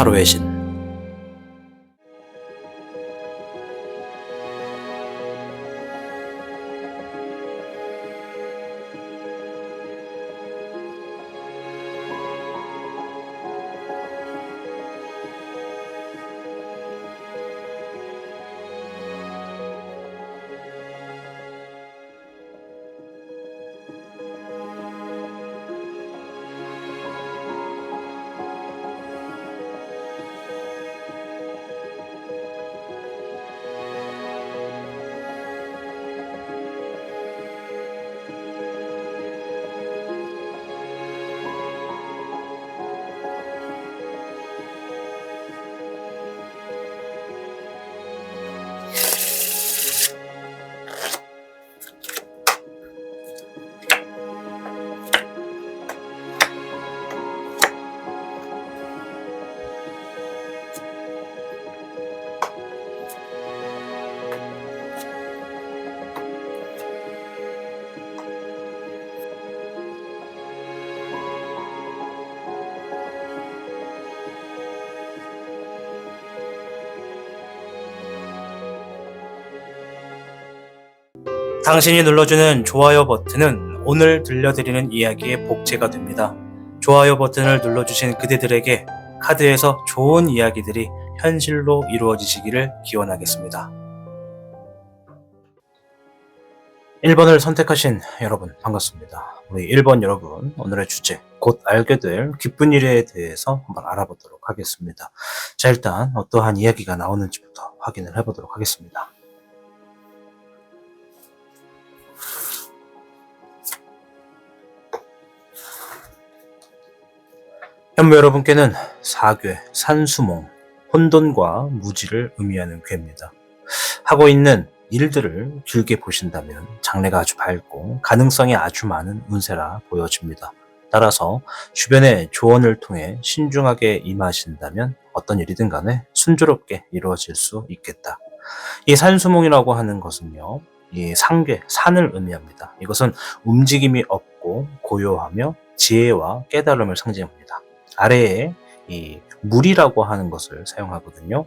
타로의 신. 당신이 눌러주는 좋아요 버튼은 오늘 들려드리는 이야기의 복제가 됩니다. 좋아요 버튼을 눌러주신 그대들에게 카드에서 좋은 이야기들이 현실로 이루어지시기를 기원하겠습니다. 1번을 선택하신 여러분 반갑습니다. 우리 1번 여러분, 오늘의 주제 곧 알게 될 기쁜 일에 대해서 한번 알아보도록 하겠습니다. 자, 일단 어떠한 이야기가 나오는지부터 확인을 해보도록 하겠습니다. 현무 여러분께는 사괴, 산수몽, 혼돈과 무지를 의미하는 괴입니다. 하고 있는 일들을 길게 보신다면 장래가 아주 밝고 가능성이 아주 많은 운세라 보여집니다. 따라서 주변의 조언을 통해 신중하게 임하신다면 어떤 일이든 간에 순조롭게 이루어질 수 있겠다. 이 산수몽이라고 하는 것은요, 이 상괴, 산을 의미합니다. 이것은 움직임이 없고 고요하며 지혜와 깨달음을 상징합니다. 아래에 이 물이라고 하는 것을 사용하거든요.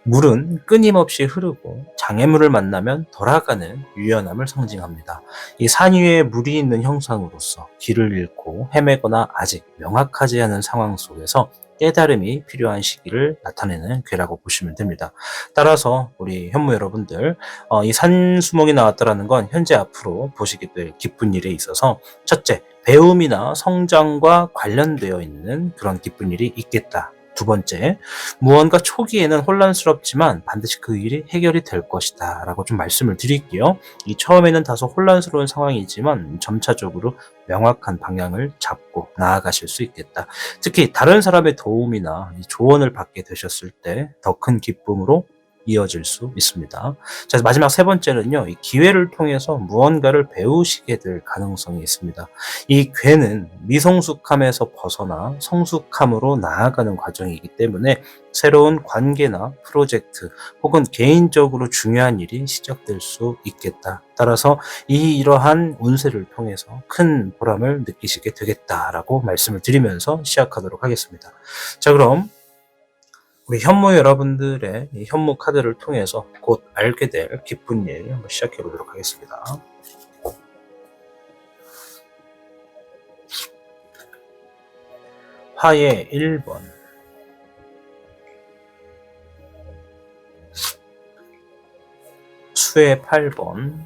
물은 끊임없이 흐르고 장애물을 만나면 돌아가는 유연함을 상징합니다. 이 산 위에 물이 있는 형상으로서 길을 잃고 헤매거나 아직 명확하지 않은 상황 속에서 깨달음이 필요한 시기를 나타내는 괴라고 보시면 됩니다. 따라서 우리 현무 여러분들, 이 산수몽이 나왔다는 건 현재 앞으로 보시게 될 기쁜 일에 있어서 첫째, 배움이나 성장과 관련되어 있는 그런 기쁜 일이 있겠다. 두 번째, 무언가 초기에는 혼란스럽지만 반드시 그 일이 해결이 될 것이다 라고 좀 말씀을 드릴게요. 이 처음에는 다소 혼란스러운 상황이지만 점차적으로 명확한 방향을 잡고 나아가실 수 있겠다. 특히 다른 사람의 도움이나 조언을 받게 되셨을 때 더 큰 기쁨으로 이어질 수 있습니다. 자, 마지막 세 번째는요, 이 기회를 통해서 무언가를 배우시게 될 가능성이 있습니다. 이 괴는 미성숙함에서 벗어나 성숙함으로 나아가는 과정이기 때문에 새로운 관계나 프로젝트 혹은 개인적으로 중요한 일이 시작될 수 있겠다. 따라서 이러한 운세를 통해서 큰 보람을 느끼시게 되겠다라고 말씀을 드리면서 시작하도록 하겠습니다. 자, 그럼 우리 현무 여러분들의 이 현무 카드를 통해서 곧 알게 될 기쁜 일 한번 시작해 보도록 하겠습니다. 화의 1번, 수의 8번,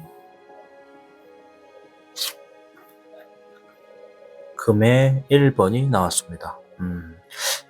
금의 1번이 나왔습니다.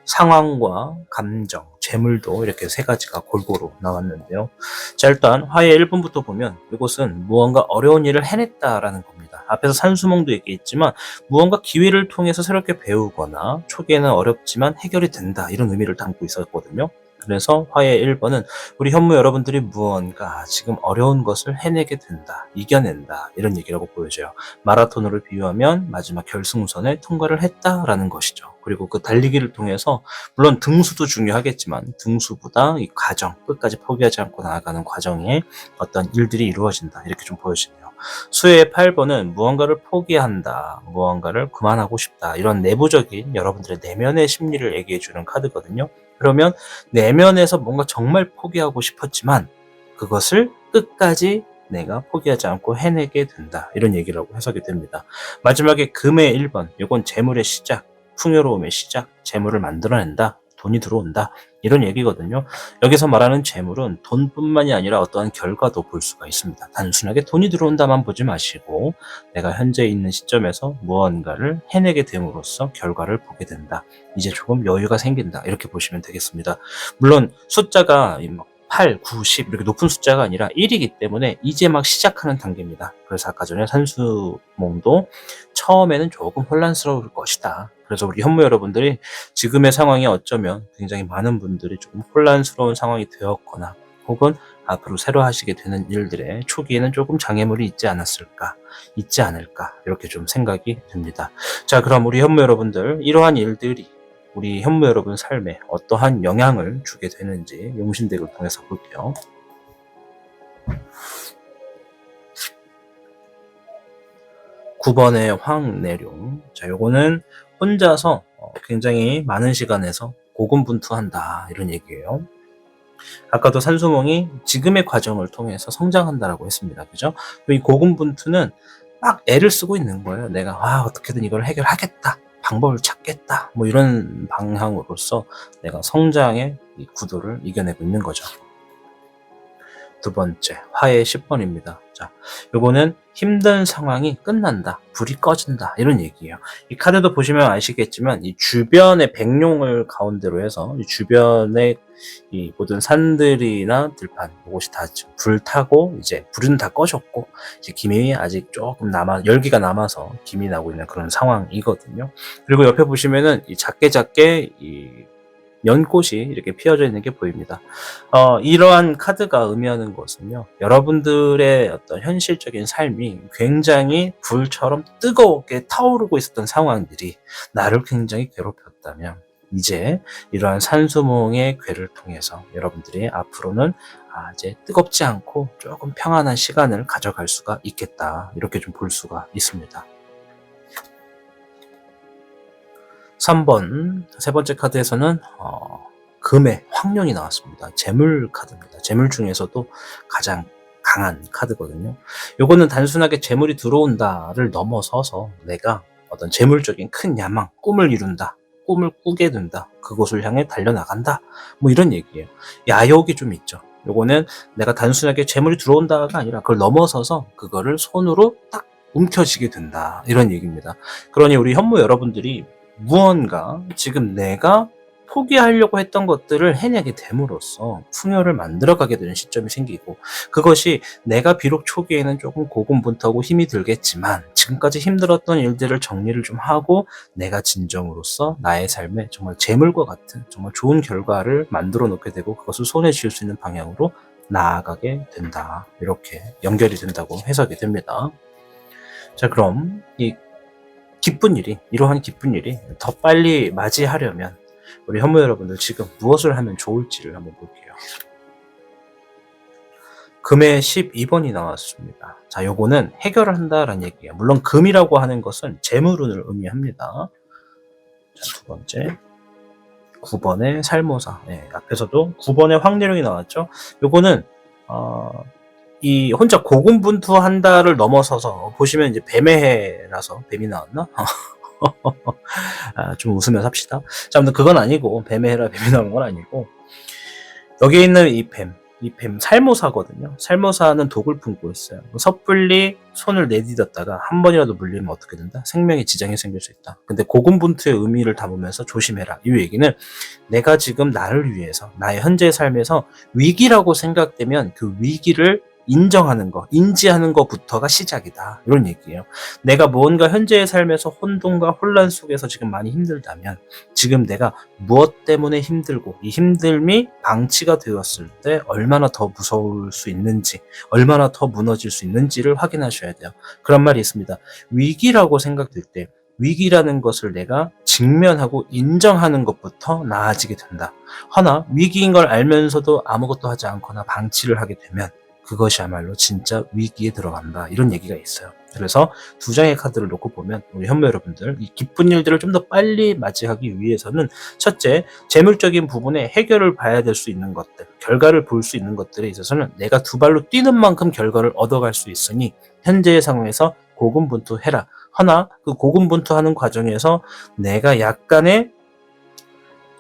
상황과 감정, 재물도 이렇게 세 가지가 골고루 나왔는데요. 자, 일단 화의 1번부터 보면 이것은 무언가 어려운 일을 해냈다라는 겁니다. 앞에서 산수몽도 얘기했지만 무언가 기회를 통해서 새롭게 배우거나 초기에는 어렵지만 해결이 된다, 이런 의미를 담고 있었거든요. 그래서 화의 1번은 우리 현무 여러분들이 무언가 지금 어려운 것을 해내게 된다, 이겨낸다, 이런 얘기라고 보여져요. 마라톤으로 비유하면 마지막 결승선에 통과를 했다라는 것이죠. 그리고 그 달리기를 통해서 물론 등수도 중요하겠지만 등수보다 이 과정, 끝까지 포기하지 않고 나아가는 과정에 어떤 일들이 이루어진다, 이렇게 좀 보여지네요. 수의 8번은 무언가를 포기한다, 무언가를 그만하고 싶다, 이런 내부적인 여러분들의 내면의 심리를 얘기해주는 카드거든요. 그러면 내면에서 뭔가 정말 포기하고 싶었지만 그것을 끝까지 내가 포기하지 않고 해내게 된다. 이런 얘기라고 해석이 됩니다. 마지막에 금의 1번, 이건 재물의 시작, 풍요로움의 시작, 재물을 만들어낸다. 돈이 들어온다. 이런 얘기거든요. 여기서 말하는 재물은 돈뿐만이 아니라 어떠한 결과도 볼 수가 있습니다. 단순하게 돈이 들어온다만 보지 마시고 내가 현재 있는 시점에서 무언가를 해내게 됨으로써 결과를 보게 된다. 이제 조금 여유가 생긴다. 이렇게 보시면 되겠습니다. 물론 숫자가 8, 9, 10 이렇게 높은 숫자가 아니라 1이기 때문에 이제 막 시작하는 단계입니다. 그래서 아까 전에 산수몽도 처음에는 조금 혼란스러울 것이다. 그래서 우리 현무 여러분들이 지금의 상황이 어쩌면 굉장히 많은 분들이 조금 혼란스러운 상황이 되었거나 혹은 앞으로 새로 하시게 되는 일들의 초기에는 조금 장애물이 있지 않았을까, 있지 않을까 이렇게 좀 생각이 듭니다. 자, 그럼 우리 현무 여러분들 이러한 일들이 우리 현무 여러분 삶에 어떠한 영향을 주게 되는지 용신덱을 통해서 볼게요. (9번의) 황내룡. 자, 요거는 혼자서 굉장히 많은 시간에서 고군분투한다 이런 얘기예요. 아까도 산수몽이 지금의 과정을 통해서 성장한다라고 했습니다. 그죠? 이 고군분투는 막 애를 쓰고 있는 거예요. 내가 어떻게든 이걸 해결하겠다. 방법을 찾겠다. 뭐 이런 방향으로서 내가 성장의 이 구도를 이겨내고 있는 거죠. 두 번째, 화의 10번입니다. 자, 요거는 힘든 상황이 끝난다. 불이 꺼진다. 이런 얘기예요. 이 카드도 보시면 아시겠지만 이 주변의 백룡을 가운데로 해서 이 주변의 이 모든 산들이나 들판 이것이 다 불타고 이제 불은 다 꺼졌고 이제 김이 아직 조금 열기가 남아서 김이 나고 있는 그런 상황이거든요. 그리고 옆에 보시면은 이 작게 이 연꽃이 이렇게 피어져 있는 게 보입니다. 이러한 카드가 의미하는 것은요, 여러분들의 어떤 현실적인 삶이 굉장히 불처럼 뜨겁게 타오르고 있었던 상황들이 나를 굉장히 괴롭혔다면 이제 이러한 산수몽의 괴를 통해서 여러분들이 앞으로는 이제 뜨겁지 않고 조금 평안한 시간을 가져갈 수가 있겠다. 이렇게 좀 볼 수가 있습니다. 3번 세 번째 카드에서는 금의 황룡이 나왔습니다. 재물 카드입니다. 재물 중에서도 가장 강한 카드거든요. 요거는 단순하게 재물이 들어온다를 넘어서서 내가 어떤 재물적인 큰 야망, 꿈을 이룬다. 꿈을 꾸게 된다. 그곳을 향해 달려나간다. 뭐 이런 얘기예요. 야욕이 좀 있죠. 요거는 내가 단순하게 재물이 들어온다가 아니라 그걸 넘어서서 그거를 손으로 딱 움켜쥐게 된다. 이런 얘기입니다. 그러니 우리 현무 여러분들이 무언가 지금 내가 포기하려고 했던 것들을 해내게 됨으로써 풍요를 만들어가게 되는 시점이 생기고 그것이 내가 비록 초기에는 조금 고군분투하고 힘이 들겠지만 지금까지 힘들었던 일들을 정리를 좀 하고 내가 진정으로서 나의 삶에 정말 재물과 같은 정말 좋은 결과를 만들어 놓게 되고 그것을 손에 쥘 수 있는 방향으로 나아가게 된다. 이렇게 연결이 된다고 해석이 됩니다. 자, 그럼 이러한 기쁜 일이 더 빨리 맞이하려면 우리 현무 여러분들 지금 무엇을 하면 좋을지를 한번 볼게요. 금의 12번이 나왔습니다. 자, 요거는 해결을 한다라는 얘기예요. 물론 금이라고 하는 것은 재물운을 의미합니다. 자, 두 번째 9번의 살모사. 앞에서도 9번의 황내룡이 나왔죠. 요거는 이 혼자 고군분투한다를 넘어서서 보시면 이제 뱀의 해라서 뱀이 나왔나? 좀 웃으면서 합시다. 자, 아무튼 그건 아니고 뱀의 해라 뱀이 나온 건 아니고 여기에 있는 이 뱀 살모사거든요. 살모사는 독을 품고 있어요. 섣불리 손을 내디뎠다가 한 번이라도 물리면 어떻게 된다? 생명에 지장이 생길 수 있다. 근데 고군분투의 의미를 담으면서 조심해라. 이 얘기는 내가 지금 나를 위해서 나의 현재의 삶에서 위기라고 생각되면 그 위기를 인정하는 거, 인지하는 것부터가 시작이다. 이런 얘기예요. 내가 무언가 현재의 삶에서 혼돈과 혼란 속에서 지금 많이 힘들다면 지금 내가 무엇 때문에 힘들고 이 힘듦이 방치가 되었을 때 얼마나 더 무서울 수 있는지, 얼마나 더 무너질 수 있는지를 확인하셔야 돼요. 그런 말이 있습니다. 위기라고 생각될 때 위기라는 것을 내가 직면하고 인정하는 것부터 나아지게 된다. 허나 위기인 걸 알면서도 아무것도 하지 않거나 방치를 하게 되면 그것이야말로 진짜 위기에 들어간다. 이런 얘기가 있어요. 그래서 두 장의 카드를 놓고 보면 우리 현모 여러분들 이 기쁜 일들을 좀 더 빨리 맞이하기 위해서는 첫째, 재물적인 부분에 해결을 봐야 될 수 있는 것들, 결과를 볼 수 있는 것들에 있어서는 내가 두 발로 뛰는 만큼 결과를 얻어갈 수 있으니 현재의 상황에서 고군분투해라. 허나 그 고군분투하는 과정에서 내가 약간의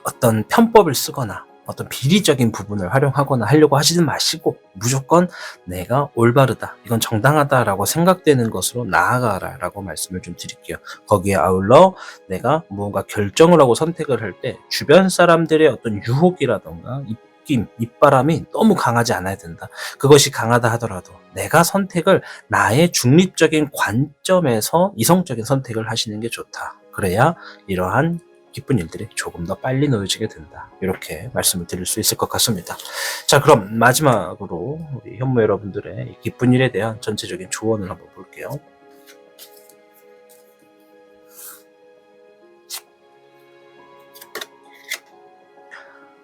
어떤 편법을 쓰거나 어떤 비리적인 부분을 활용하거나 하려고 하지는 마시고 무조건 내가 올바르다, 이건 정당하다라고 생각되는 것으로 나아가라 라고 말씀을 좀 드릴게요. 거기에 아울러 내가 무언가 결정을 하고 선택을 할 때 주변 사람들의 어떤 유혹이라던가 입김, 입바람이 너무 강하지 않아야 된다. 그것이 강하다 하더라도 내가 선택을 나의 중립적인 관점에서 이성적인 선택을 하시는 게 좋다. 그래야 이러한 기쁜 일들이 조금 더 빨리 놓여지게 된다. 이렇게 말씀을 드릴 수 있을 것 같습니다. 자, 그럼 마지막으로 우리 현모 여러분들의 기쁜 일에 대한 전체적인 조언을 한번 볼게요.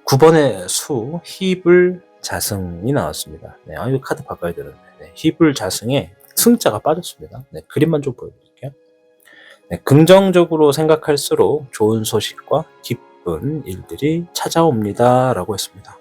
(9번의) 수 희불 자승이 나왔습니다. 네, 이거 카드 바꿔야 되는데 희불 자승에 승자가 빠졌습니다. 네, 그림만 좀 보여드릴게요. 네, 긍정적으로 생각할수록 좋은 소식과 기쁜 일들이 찾아옵니다 라고 했습니다.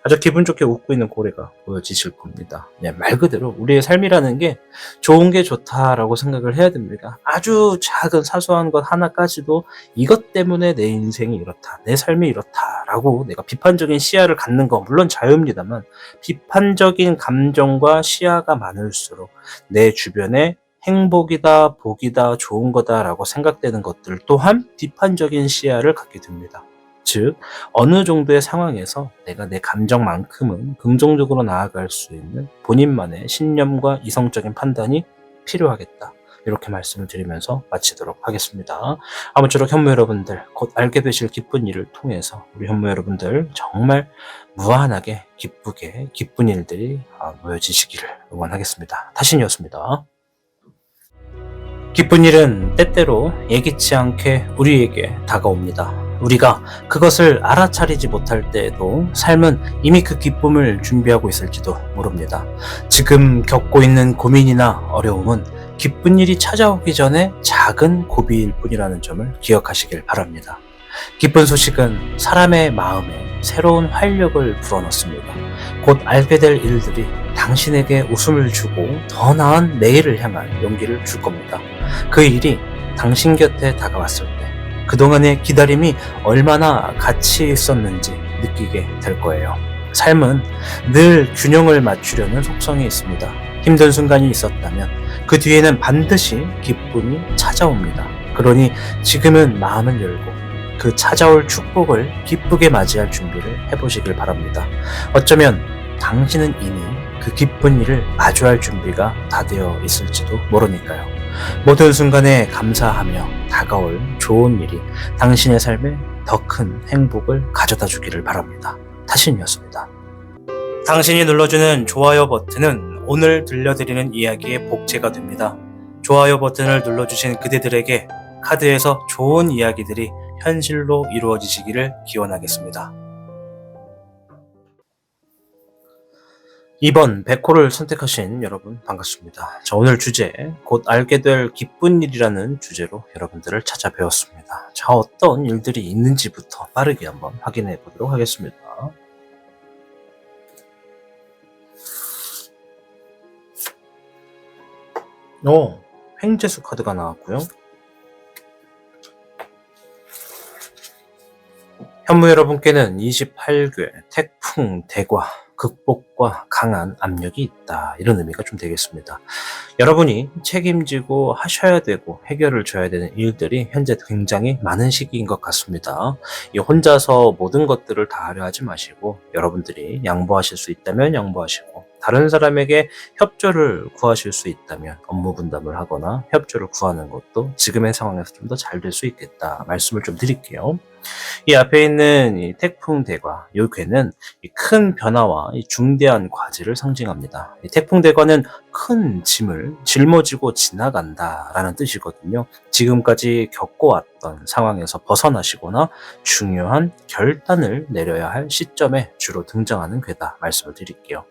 아주 기분 좋게 웃고 있는 고래가 보여지실 겁니다. 네, 말 그대로 우리의 삶이라는 게 좋은 게 좋다라고 생각을 해야 됩니다. 아주 작은 사소한 것 하나까지도 이것 때문에 내 인생이 이렇다, 내 삶이 이렇다라고 내가 비판적인 시야를 갖는 거 물론 자유입니다만 비판적인 감정과 시야가 많을수록 내 주변에 행복이다, 복이다, 좋은 거다라고 생각되는 것들 또한 비판적인 시야를 갖게 됩니다. 즉, 어느 정도의 상황에서 내가 내 감정만큼은 긍정적으로 나아갈 수 있는 본인만의 신념과 이성적인 판단이 필요하겠다. 이렇게 말씀을 드리면서 마치도록 하겠습니다. 아무쪼록 현모 여러분들, 곧 알게 되실 기쁜 일을 통해서 우리 현모 여러분들 정말 무한하게 기쁘게 기쁜 일들이 모여지시기를 응원하겠습니다. 타신이었습니다. 기쁜 일은 때때로 예기치 않게 우리에게 다가옵니다. 우리가 그것을 알아차리지 못할 때에도 삶은 이미 그 기쁨을 준비하고 있을지도 모릅니다. 지금 겪고 있는 고민이나 어려움은 기쁜 일이 찾아오기 전에 작은 고비일 뿐이라는 점을 기억하시길 바랍니다. 기쁜 소식은 사람의 마음에 새로운 활력을 불어넣습니다. 곧 알게 될 일들이 당신에게 웃음을 주고 더 나은 내일을 향할 용기를 줄 겁니다. 그 일이 당신 곁에 다가왔을 때 그동안의 기다림이 얼마나 가치 있었는지 느끼게 될 거예요. 삶은 늘 균형을 맞추려는 속성이 있습니다. 힘든 순간이 있었다면 그 뒤에는 반드시 기쁨이 찾아옵니다. 그러니 지금은 마음을 열고 그 찾아올 축복을 기쁘게 맞이할 준비를 해보시길 바랍니다. 어쩌면 당신은 이미 그 기쁜 일을 마주할 준비가 다 되어 있을지도 모르니까요. 모든 순간에 감사하며 다가올 좋은 일이 당신의 삶에 더 큰 행복을 가져다 주기를 바랍니다. 타신이었습니다. 당신이 눌러주는 좋아요 버튼은 오늘 들려드리는 이야기의 복제가 됩니다. 좋아요 버튼을 눌러주신 그대들에게 카드에서 좋은 이야기들이 현실로 이루어지시기를 기원하겠습니다. 2번 백호를 선택하신 여러분 반갑습니다. 자, 오늘 주제 곧 알게 될 기쁜 일이라는 주제로 여러분들을 찾아뵈었습니다. 자, 어떤 일들이 있는지부터 빠르게 한번 확인해 보도록 하겠습니다. 횡재수 카드가 나왔고요. 현무 여러분께는 28궤 태풍 대과 극복과 강한 압력이 있다, 이런 의미가 좀 되겠습니다. 여러분이 책임지고 하셔야 되고 해결을 줘야 되는 일들이 현재 굉장히 많은 시기인 것 같습니다. 혼자서 모든 것들을 다 하려 하지 마시고 여러분들이 양보하실 수 있다면 양보하시고 다른 사람에게 협조를 구하실 수 있다면 업무 분담을 하거나 협조를 구하는 것도 지금의 상황에서 좀 더 잘 될 수 있겠다 말씀을 좀 드릴게요. 이 앞에 있는 이 태풍 대과, 이 괴는 큰 변화와 중대한 과제를 상징합니다. 이 태풍 대과는 큰 짐을 짊어지고 지나간다라는 뜻이거든요. 지금까지 겪어왔던 상황에서 벗어나시거나 중요한 결단을 내려야 할 시점에 주로 등장하는 괴다 말씀을 드릴게요.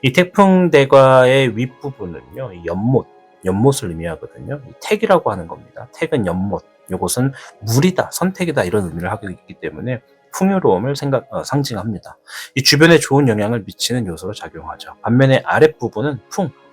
이 태풍 대과의 윗부분은요, 이 연못, 연못을 의미하거든요. 이 택이라고 하는 겁니다. 택은 연못, 이것은 물이다, 선택이다 이런 의미를 하고 있기 때문에 풍요로움을 상징합니다. 이 주변에 좋은 영향을 미치는 요소로 작용하죠. 반면에 아랫부분은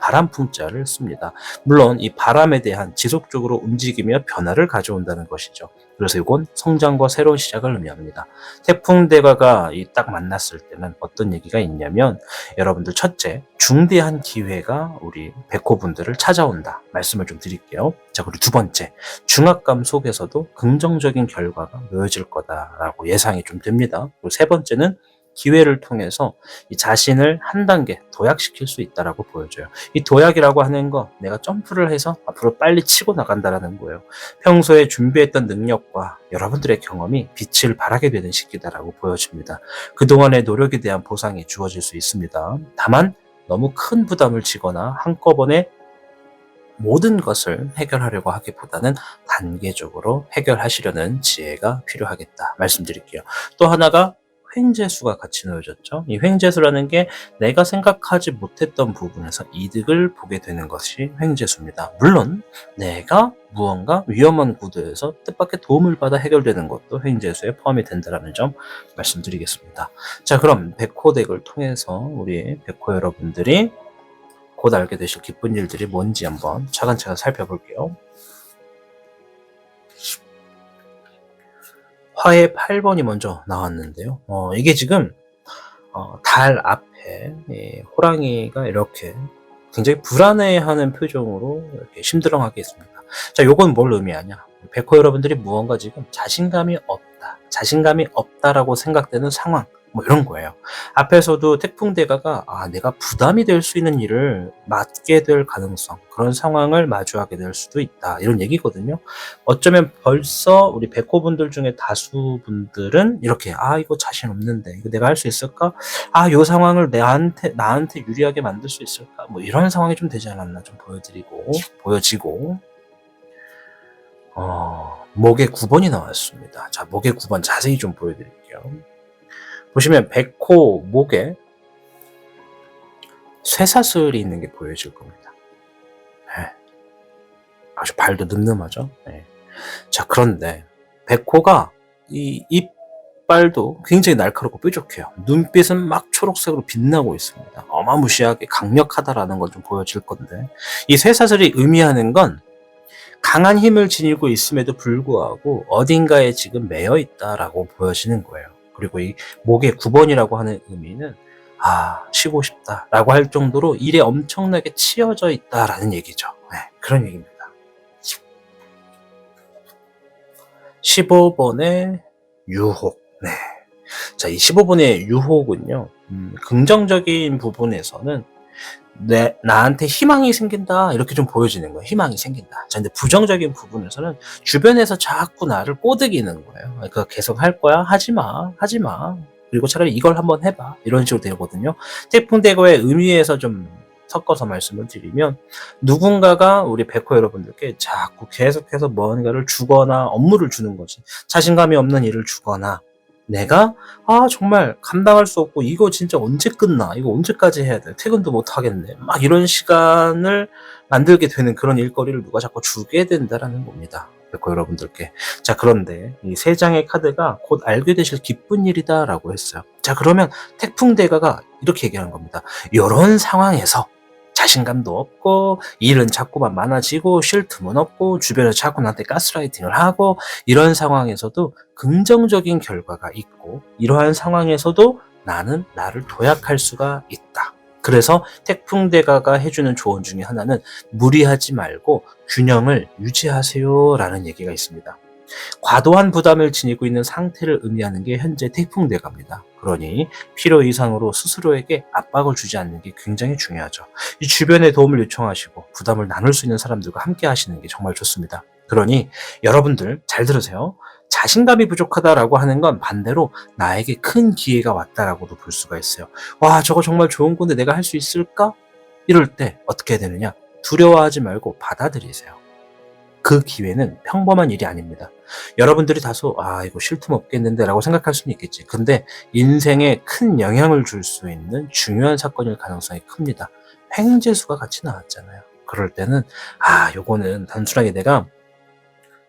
바람 풍자를 씁니다. 물론 이 바람에 대한 지속적으로 움직이며 변화를 가져온다는 것이죠. 그래서 이건 성장과 새로운 시작을 의미합니다. 태풍 대가가 딱 만났을 때는 어떤 얘기가 있냐면, 여러분들 첫째, 중대한 기회가 우리 백호분들을 찾아온다 말씀을 좀 드릴게요. 자, 그리고 두 번째, 중압감 속에서도 긍정적인 결과가 놓여질 거다라고 예상이 좀 됩니다. 그리고 세 번째는 기회를 통해서 이 자신을 한 단계 도약시킬 수 있다라고 보여줘요. 이 도약이라고 하는 거, 내가 점프를 해서 앞으로 빨리 치고 나간다라는 거예요. 평소에 준비했던 능력과 여러분들의 경험이 빛을 발하게 되는 시기다라고 보여집니다. 그동안의 노력에 대한 보상이 주어질 수 있습니다. 다만 너무 큰 부담을 지거나 한꺼번에 모든 것을 해결하려고 하기보다는 단계적으로 해결하시려는 지혜가 필요하겠다 말씀드릴게요. 또 하나가 횡재수가 같이 놓여졌죠. 이 횡재수라는 게 내가 생각하지 못했던 부분에서 이득을 보게 되는 것이 횡재수입니다. 물론 내가 무언가 위험한 구도에서 뜻밖의 도움을 받아 해결되는 것도 횡재수에 포함이 된다는 점 말씀드리겠습니다. 자, 그럼 백호덱을 통해서 우리 백호 여러분들이 곧 알게 되실 기쁜 일들이 뭔지 한번 차근차근 살펴볼게요. 화의 8번이 먼저 나왔는데요. 이게 지금 달 앞에 호랑이가 이렇게 굉장히 불안해하는 표정으로 이렇게 심드렁하게 있습니다. 자, 요건 뭘 의미하냐? 백호 여러분들이 무언가 지금 자신감이 없다라고 생각되는 상황, 이런 거예요. 앞에서도 태풍대가가 내가 부담이 될 수 있는 일을 맡게 될 가능성, 그런 상황을 마주하게 될 수도 있다, 이런 얘기거든요. 어쩌면 벌써 우리 백호분들 중에 다수분들은 이렇게 이거 자신 없는데 이거 내가 할 수 있을까? 요 상황을 나한테 유리하게 만들 수 있을까? 이런 상황이 좀 되지 않았나 좀 보여지고 목의 9번이 나왔습니다. 자, 목의 9번 자세히 좀 보여드릴게요. 보시면 백호 목에 쇠사슬이 있는 게 보여질 겁니다. 네. 아주 발도 늠름하죠. 네. 자, 그런데 백호가 이 이빨도 굉장히 날카롭고 뾰족해요. 눈빛은 막 초록색으로 빛나고 있습니다. 어마무시하게 강력하다라는 걸 좀 보여줄 건데, 이 쇠사슬이 의미하는 건 강한 힘을 지니고 있음에도 불구하고 어딘가에 지금 매여 있다라고 보여지는 거예요. 그리고 이 목의 9번이라고 하는 의미는 쉬고 싶다라고 할 정도로 일에 엄청나게 치여져 있다라는 얘기죠. 네, 그런 얘기입니다. 15번의 유혹. 네. 자, 이 15번의 유혹은요, 긍정적인 부분에서는 나한테 희망이 생긴다, 이렇게 좀 보여지는 거예요. 희망이 생긴다. 자, 근데 부정적인 부분에서는 주변에서 자꾸 나를 꼬드기는 거예요. 그거 계속 할 거야? 하지 마. 그리고 차라리 이걸 한번 해봐. 이런 식으로 되거든요. 태풍대거의 의미에서 좀 섞어서 말씀을 드리면, 누군가가 우리 백호 여러분들께 자꾸 계속해서 뭔가를 주거나 업무를 주는 거지. 자신감이 없는 일을 주거나, 내가 정말 감당할 수 없고 이거 진짜 언제 끝나? 이거 언제까지 해야 돼? 퇴근도 못 하겠네. 막 이런 시간을 만들게 되는 그런 일거리를 누가 자꾸 주게 된다라는 겁니다. 백호 여러분들께. 자, 그런데 이 세 장의 카드가 곧 알게 되실 기쁜 일이다라고 했어요. 자, 그러면 태풍대가가 이렇게 얘기하는 겁니다. 이런 상황에서 자신감도 없고 일은 자꾸만 많아지고 쉴 틈은 없고 주변에서 자꾸 나한테 가스라이팅을 하고, 이런 상황에서도 긍정적인 결과가 있고, 이러한 상황에서도 나는 나를 도약할 수가 있다. 그래서 태풍대가가 해주는 조언 중에 하나는 무리하지 말고 균형을 유지하세요 라는 얘기가 있습니다. 과도한 부담을 지니고 있는 상태를 의미하는 게 현재 태풍대가입니다. 그러니 필요 이상으로 스스로에게 압박을 주지 않는 게 굉장히 중요하죠. 이 주변에 도움을 요청하시고 부담을 나눌 수 있는 사람들과 함께 하시는 게 정말 좋습니다. 그러니 여러분들 잘 들으세요. 자신감이 부족하다라고 하는 건 반대로 나에게 큰 기회가 왔다라고도 볼 수가 있어요. 저거 정말 좋은 건데 내가 할 수 있을까? 이럴 때 어떻게 해야 되느냐? 두려워하지 말고 받아들이세요. 그 기회는 평범한 일이 아닙니다. 여러분들이 다소 이거 쉴 틈 없겠는데 라고 생각할 수는 있겠지. 근데 인생에 큰 영향을 줄 수 있는 중요한 사건일 가능성이 큽니다. 횡재수가 같이 나왔잖아요. 그럴 때는 요거는 단순하게 내가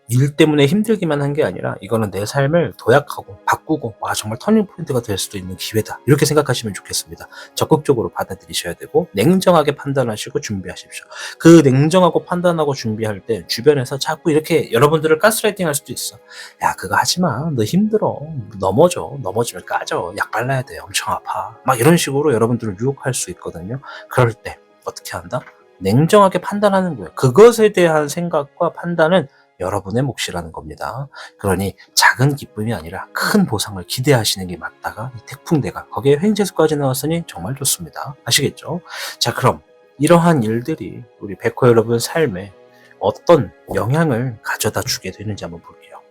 일 때문에 힘들기만 한 게 아니라 이거는 내 삶을 도약하고 바꾸고 정말 터닝 포인트가 될 수도 있는 기회다. 이렇게 생각하시면 좋겠습니다. 적극적으로 받아들이셔야 되고 냉정하게 판단하시고 준비하십시오. 그 냉정하고 판단하고 준비할 때 주변에서 자꾸 이렇게 여러분들을 가스라이팅 할 수도 있어. 야, 그거 하지 마. 너 힘들어. 넘어지면 까져. 약 발라야 돼. 엄청 아파. 막 이런 식으로 여러분들을 유혹할 수 있거든요. 그럴 때 어떻게 한다? 냉정하게 판단하는 거예요. 그것에 대한 생각과 판단은 여러분의 몫이라는 겁니다. 그러니 작은 기쁨이 아니라 큰 보상을 기대하시는 게 맞다가 이 태풍대가 거기에 횡재수까지 나왔으니 정말 좋습니다. 아시겠죠? 자, 그럼 이러한 일들이 우리 백호 여러분 삶에 어떤 영향을 가져다 주게 되는지 한번 볼게요.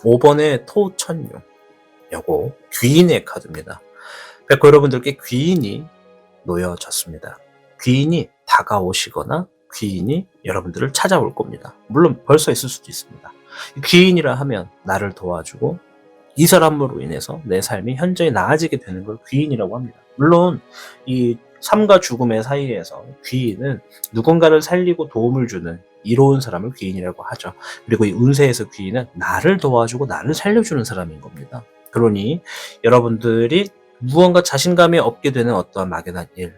5번의 토천유, 요거 귀인의 카드입니다. 백호 여러분들께 귀인이 놓여졌습니다. 귀인이 다가오시거나 귀인이 여러분들을 찾아올 겁니다. 물론 벌써 있을 수도 있습니다. 귀인이라 하면 나를 도와주고 이 사람으로 인해서 내 삶이 현저히 나아지게 되는 걸 귀인이라고 합니다. 물론 이 삶과 죽음의 사이에서 귀인은 누군가를 살리고 도움을 주는 이로운 사람을 귀인이라고 하죠. 그리고 이 운세에서 귀인은 나를 도와주고 나를 살려주는 사람인 겁니다. 그러니 여러분들이 무언가 자신감이 없게 되는 어떠한 막연한 일,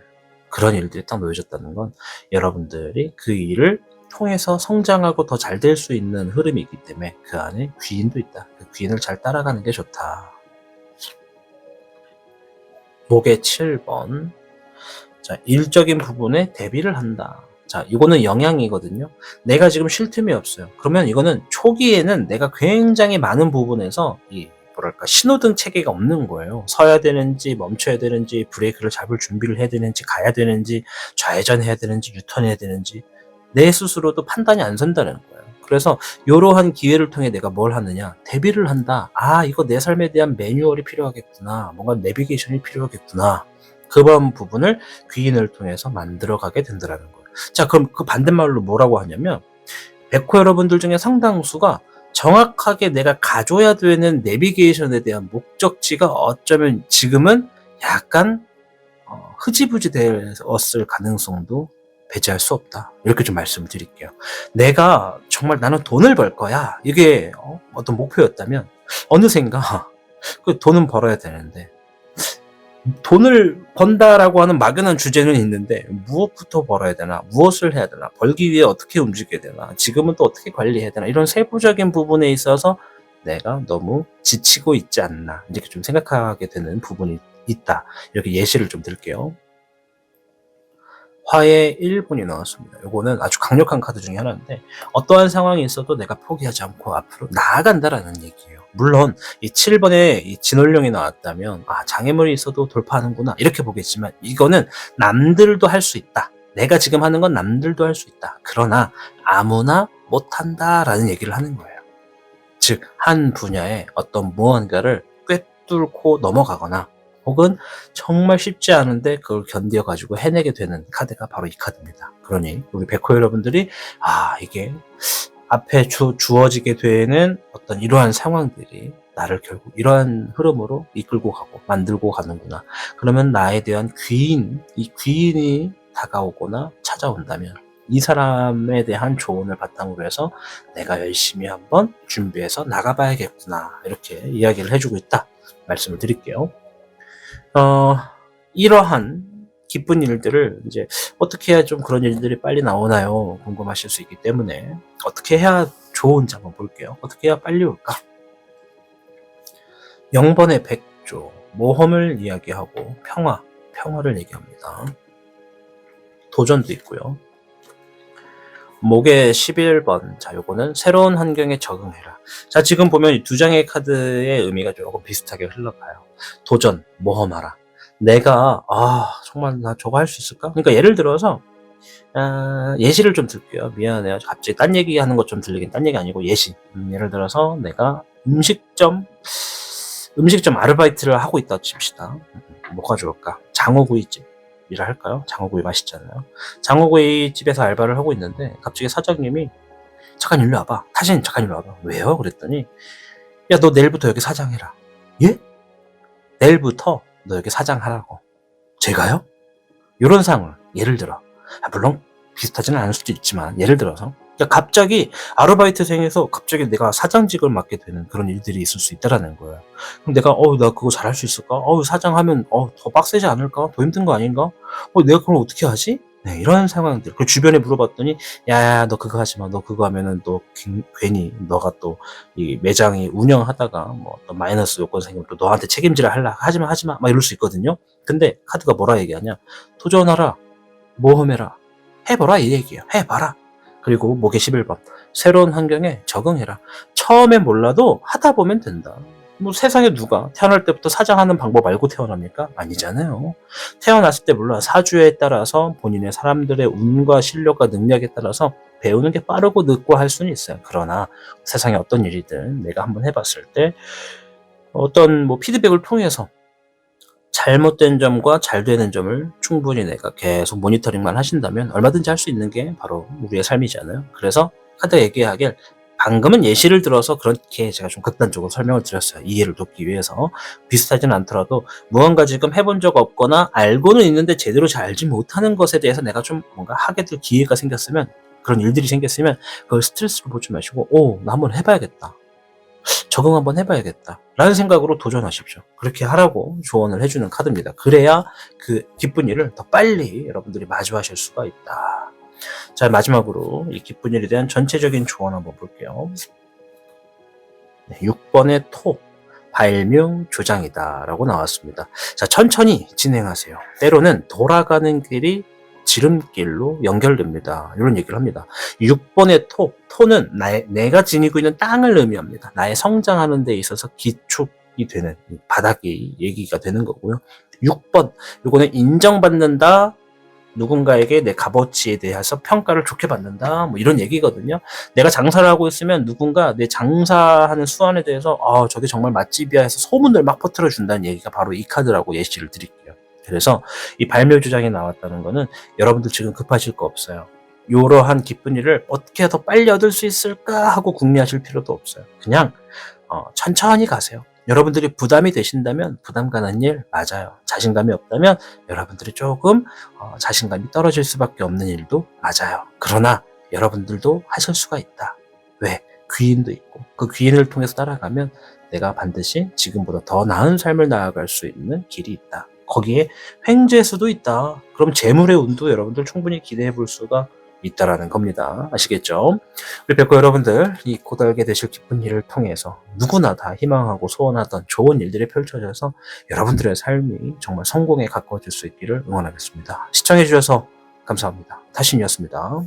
그런 일들이 딱 놓여졌다는 건 여러분들이 그 일을 통해서 성장하고 더 잘 될 수 있는 흐름이 있기 때문에 그 안에 귀인도 있다. 그 귀인을 잘 따라가는 게 좋다. 목의 7번. 자, 일적인 부분에 대비를 한다. 자, 이거는 영향이거든요. 내가 지금 쉴 틈이 없어요. 그러면 이거는 초기에는 내가 굉장히 많은 부분에서 신호등 체계가 없는 거예요. 서야 되는지 멈춰야 되는지 브레이크를 잡을 준비를 해야 되는지 가야 되는지 좌회전해야 되는지 유턴해야 되는지 내 스스로도 판단이 안 선다는 거예요. 그래서 이러한 기회를 통해 내가 뭘 하느냐, 대비를 한다. 이거 내 삶에 대한 매뉴얼이 필요하겠구나, 뭔가 내비게이션이 필요하겠구나, 그런 부분을 귀인을 통해서 만들어가게 된다는 거예요. 자, 그럼 그 반대말로 뭐라고 하냐면 백호 여러분들 중에 상당수가 정확하게 내가 가져야 되는 내비게이션에 대한 목적지가 어쩌면 지금은 약간 흐지부지 되었을 가능성도 배제할 수 없다. 이렇게 좀 말씀을 드릴게요. 내가 정말 나는 돈을 벌 거야, 이게 어떤 목표였다면 어느샌가 그 돈은 벌어야 되는데 돈을 번다라고 하는 막연한 주제는 있는데 무엇부터 벌어야 되나, 무엇을 해야 되나, 벌기 위해 어떻게 움직여야 되나, 지금은 또 어떻게 관리해야 되나, 이런 세부적인 부분에 있어서 내가 너무 지치고 있지 않나 이렇게 좀 생각하게 되는 부분이 있다. 이렇게 예시를 좀 들게요. 화의 1분이 나왔습니다. 이거는 아주 강력한 카드 중에 하나인데 어떠한 상황이 있어도 내가 포기하지 않고 앞으로 나아간다라는 얘기예요. 물론 이 7번에 이 진월령이 나왔다면 장애물이 있어도 돌파하는구나 이렇게 보겠지만 이거는 남들도 할 수 있다. 내가 지금 하는 건 남들도 할 수 있다. 그러나 아무나 못한다라는 얘기를 하는 거예요. 즉 한 분야에 어떤 무언가를 꿰뚫고 넘어가거나 혹은 정말 쉽지 않은데 그걸 견뎌가지고 해내게 되는 카드가 바로 이 카드입니다. 그러니 우리 백호 여러분들이 이게 앞에 주어지게 되는 어떤 이러한 상황들이 나를 결국 이러한 흐름으로 이끌고 가고 만들고 가는구나. 그러면 나에 대한 이 귀인이 다가오거나 찾아온다면 이 사람에 대한 조언을 바탕으로 해서 내가 열심히 한번 준비해서 나가봐야겠구나, 이렇게 이야기를 해주고 있다 말씀을 드릴게요. 이러한 기쁜 일들을 이제 어떻게 해야 좀 그런 일들이 빨리 나오나요? 궁금하실 수 있기 때문에 어떻게 해야 좋은지 한번 볼게요. 어떻게 해야 빨리 올까? 0번의 백조, 모험을 이야기하고 평화를 얘기합니다. 도전도 있고요. 목의 11번. 자, 요거는 새로운 환경에 적응해라. 자, 지금 보면 이 두 장의 카드의 의미가 조금 비슷하게 흘러가요. 도전, 모험하라. 내가 정말 나 저거 할 수 있을까? 그러니까 예를 들어서 예시를 좀 들게요. 미안해요. 갑자기 딴 얘기하는 것 좀 들리긴, 딴 얘기 아니고 예시. 예를 들어서 내가 음식점 아르바이트를 하고 있다 칩시다. 뭐가 좋을까? 장어구이집 이라 할까요? 장어구이 맛있잖아요. 장어구이 집에서 알바를 하고 있는데 갑자기 사장님이 잠깐 일로 와봐. 타신 잠깐 일로 와봐. 왜요? 그랬더니 야, 너 내일부터 여기 사장해라. 예? 내일부터 너 여기 사장하라고. 제가요? 이런 상황을 예를 들어 물론 비슷하지는 않을 수도 있지만 예를 들어서 갑자기 아르바이트생에서 갑자기 내가 사장직을 맡게 되는 그런 일들이 있을 수 있다라는 거예요. 그럼 내가 나 그거 잘할 수 있을까? 사장하면 더 빡세지 않을까? 더 힘든 거 아닌가? 내가 그걸 어떻게 하지? 네, 이런 상황들. 그 주변에 물어봤더니 야, 너 그거 하지 마. 너 그거 하면은 또 괜히 너가 또 이 매장이 운영하다가 뭐 또 마이너스 요건 생기면 또 너한테 책임지라 하지 마, 막 이럴 수 있거든요. 근데 카드가 뭐라 얘기하냐? 도전하라, 모험해라, 해봐라 이 얘기예요. 해봐라. 그리고 목의 11번. 새로운 환경에 적응해라. 처음엔 몰라도 하다 보면 된다. 뭐 세상에 누가 태어날 때부터 사장하는 방법 알고 태어납니까? 아니잖아요. 태어났을 때 물론 사주에 따라서 본인의 사람들의 운과 실력과 능력에 따라서 배우는 게 빠르고 늦고 할 수는 있어요. 그러나 세상에 어떤 일이든 내가 한번 해봤을 때 어떤 뭐 피드백을 통해서 잘못된 점과 잘 되는 점을 충분히 내가 계속 모니터링만 하신다면 얼마든지 할 수 있는 게 바로 우리의 삶이잖아요. 그래서 카드가 얘기하길 방금은 예시를 들어서 그렇게 제가 좀 극단적으로 설명을 드렸어요. 이해를 돕기 위해서. 비슷하진 않더라도 무언가 지금 해본 적 없거나 알고는 있는데 제대로 잘 알지 못하는 것에 대해서 내가 좀 뭔가 하게 될 기회가 생겼으면, 그런 일들이 생겼으면 그걸 스트레스로 보지 마시고 나 한번 해봐야겠다. 적응 한번 해봐야겠다 라는 생각으로 도전하십시오. 그렇게 하라고 조언을 해주는 카드입니다. 그래야 그 기쁜 일을 더 빨리 여러분들이 마주하실 수가 있다. 자, 마지막으로 이 기쁜 일에 대한 전체적인 조언 한번 볼게요. 6번의 토, 발명조장이다 라고 나왔습니다. 자, 천천히 진행하세요. 때로는 돌아가는 길이 지름길로 연결됩니다. 이런 얘기를 합니다. 6번의 토는 내가 지니고 있는 땅을 의미합니다. 나의 성장하는 데 있어서 기축이 되는 바닥이 얘기가 되는 거고요. 6번, 이거는 인정받는다, 누군가에게 내 값어치에 대해서 평가를 좋게 받는다, 뭐 이런 얘기거든요. 내가 장사를 하고 있으면 누군가 내 장사하는 수완에 대해서 저게 정말 맛집이야 해서 소문을 막 퍼뜨려 준다는 얘기가 바로 이 카드라고 예시를 드릴게요. 그래서 이 발묘주장이 나왔다는 거는 여러분들 지금 급하실 거 없어요. 이러한 기쁜 일을 어떻게 더 빨리 얻을 수 있을까 하고 궁리하실 필요도 없어요. 그냥 천천히 가세요. 여러분들이 부담이 되신다면 부담 가는 일 맞아요. 자신감이 없다면 여러분들이 조금 자신감이 떨어질 수밖에 없는 일도 맞아요. 그러나 여러분들도 하실 수가 있다. 왜? 귀인도 있고 그 귀인을 통해서 따라가면 내가 반드시 지금보다 더 나은 삶을 나아갈 수 있는 길이 있다. 거기에 횡재수도 있다. 그럼 재물의 운도 여러분들 충분히 기대해 볼 수가 있다라는 겁니다. 아시겠죠? 우리 백호 여러분들, 이 곧 알게 되실 기쁜 일을 통해서 누구나 다 희망하고 소원하던 좋은 일들이 펼쳐져서 여러분들의 삶이 정말 성공에 가까워질 수 있기를 응원하겠습니다. 시청해 주셔서 감사합니다. 타신이었습니다.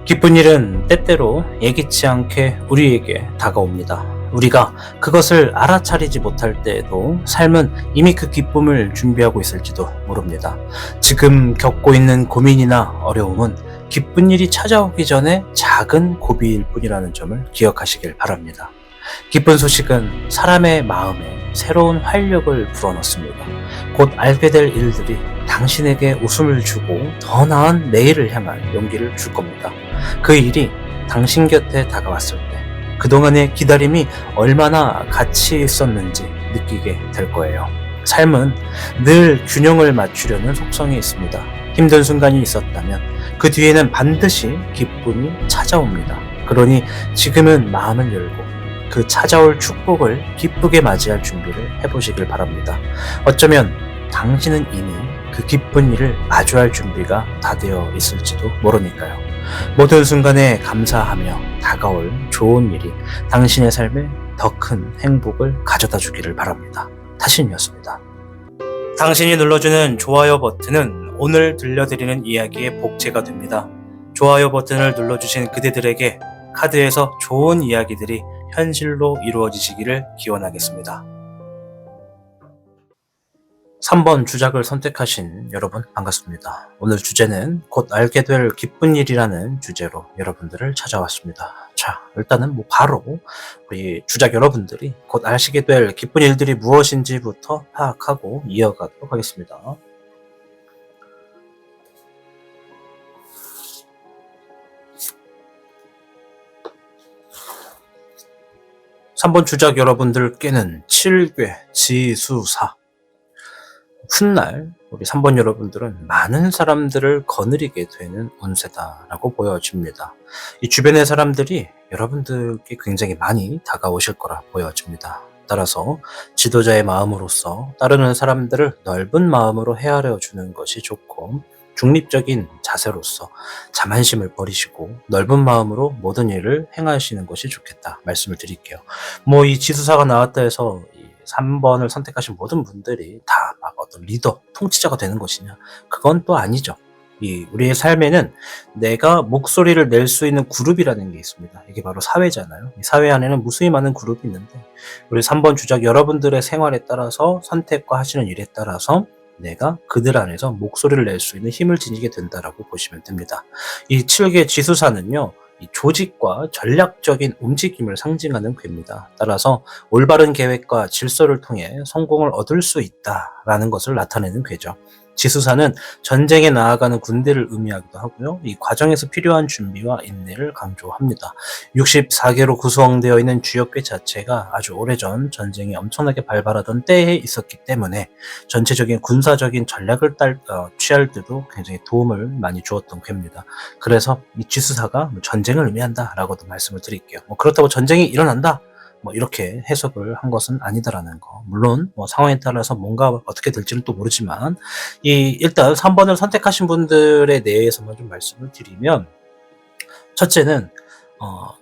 기쁜 일은 때때로 예기치 않게 우리에게 다가옵니다. 우리가 그것을 알아차리지 못할 때에도 삶은 이미 그 기쁨을 준비하고 있을지도 모릅니다. 지금 겪고 있는 고민이나 어려움은 기쁜 일이 찾아오기 전에 작은 고비일 뿐이라는 점을 기억하시길 바랍니다. 기쁜 소식은 사람의 마음에 새로운 활력을 불어넣습니다. 곧 알게 될 일들이 당신에게 웃음을 주고 더 나은 내일을 향한 용기를 줄 겁니다. 그 일이 당신 곁에 다가왔을 때 그동안의 기다림이 얼마나 가치 있었는지 느끼게 될 거예요. 삶은 늘 균형을 맞추려는 속성이 있습니다. 힘든 순간이 있었다면 그 뒤에는 반드시 기쁨이 찾아옵니다. 그러니 지금은 마음을 열고 그 찾아올 축복을 기쁘게 맞이할 준비를 해보시길 바랍니다. 어쩌면 당신은 이미 그 기쁜 일을 마주할 준비가 다 되어 있을지도 모르니까요. 모든 순간에 감사하며 다가올 좋은 일이 당신의 삶에 더 큰 행복을 가져다 주기를 바랍니다. 타신이었습니다. 당신이 눌러주는 좋아요 버튼은 오늘 들려드리는 이야기의 복제가 됩니다. 좋아요 버튼을 눌러주신 그대들에게 카드에서 좋은 이야기들이 현실로 이루어지시기를 기원하겠습니다. 3번 주작을 선택하신 여러분 반갑습니다. 오늘 주제는 곧 알게 될 기쁜 일이라는 주제로 여러분들을 찾아왔습니다. 자, 일단은 바로 우리 주작 여러분들이 곧 아시게 될 기쁜 일들이 무엇인지부터 파악하고 이어가도록 하겠습니다. (3번) 주작 여러분들께는 7괴 지수사, 훗날 우리 3번 여러분들은 많은 사람들을 거느리게 되는 운세다라고 보여집니다. 이 주변의 사람들이 여러분들께 굉장히 많이 다가오실 거라 보여집니다. 따라서 지도자의 마음으로서 따르는 사람들을 넓은 마음으로 헤아려 주는 것이 좋고, 중립적인 자세로서 자만심을 버리시고 넓은 마음으로 모든 일을 행하시는 것이 좋겠다 말씀을 드릴게요. 이 지수사가 나왔다 해서 이 3번을 선택하신 모든 분들이 다 막 어떤 리더, 통치자가 되는 것이냐? 그건 또 아니죠. 우리의 삶에는 내가 목소리를 낼 수 있는 그룹이라는 게 있습니다. 이게 바로 사회잖아요. 이 사회 안에는 무수히 많은 그룹이 있는데, 우리 3번 주작 여러분들의 생활에 따라서, 선택과 하시는 일에 따라서 내가 그들 안에서 목소리를 낼 수 있는 힘을 지니게 된다라고 보시면 됩니다. 이 7개 지수사는요, 이 조직과 전략적인 움직임을 상징하는 괴입니다. 따라서 올바른 계획과 질서를 통해 성공을 얻을 수 있다라는 것을 나타내는 괴죠. 지수사는 전쟁에 나아가는 군대를 의미하기도 하고요. 이 과정에서 필요한 준비와 인내를 강조합니다. 64개로 구성되어 있는 주역괴 자체가 아주 오래전 전쟁이 엄청나게 발발하던 때에 있었기 때문에 전체적인 군사적인 전략을 취할 때도 굉장히 도움을 많이 주었던 괴입니다. 그래서 이 지수사가 전쟁을 의미한다라고도 말씀을 드릴게요. 그렇다고 전쟁이 일어난다, 이렇게 해석을 한 것은 아니다라는 거. 물론 상황에 따라서 뭔가 어떻게 될지는 또 모르지만, 일단 3번을 선택하신 분들에 대해서만 좀 말씀을 드리면, 첫째는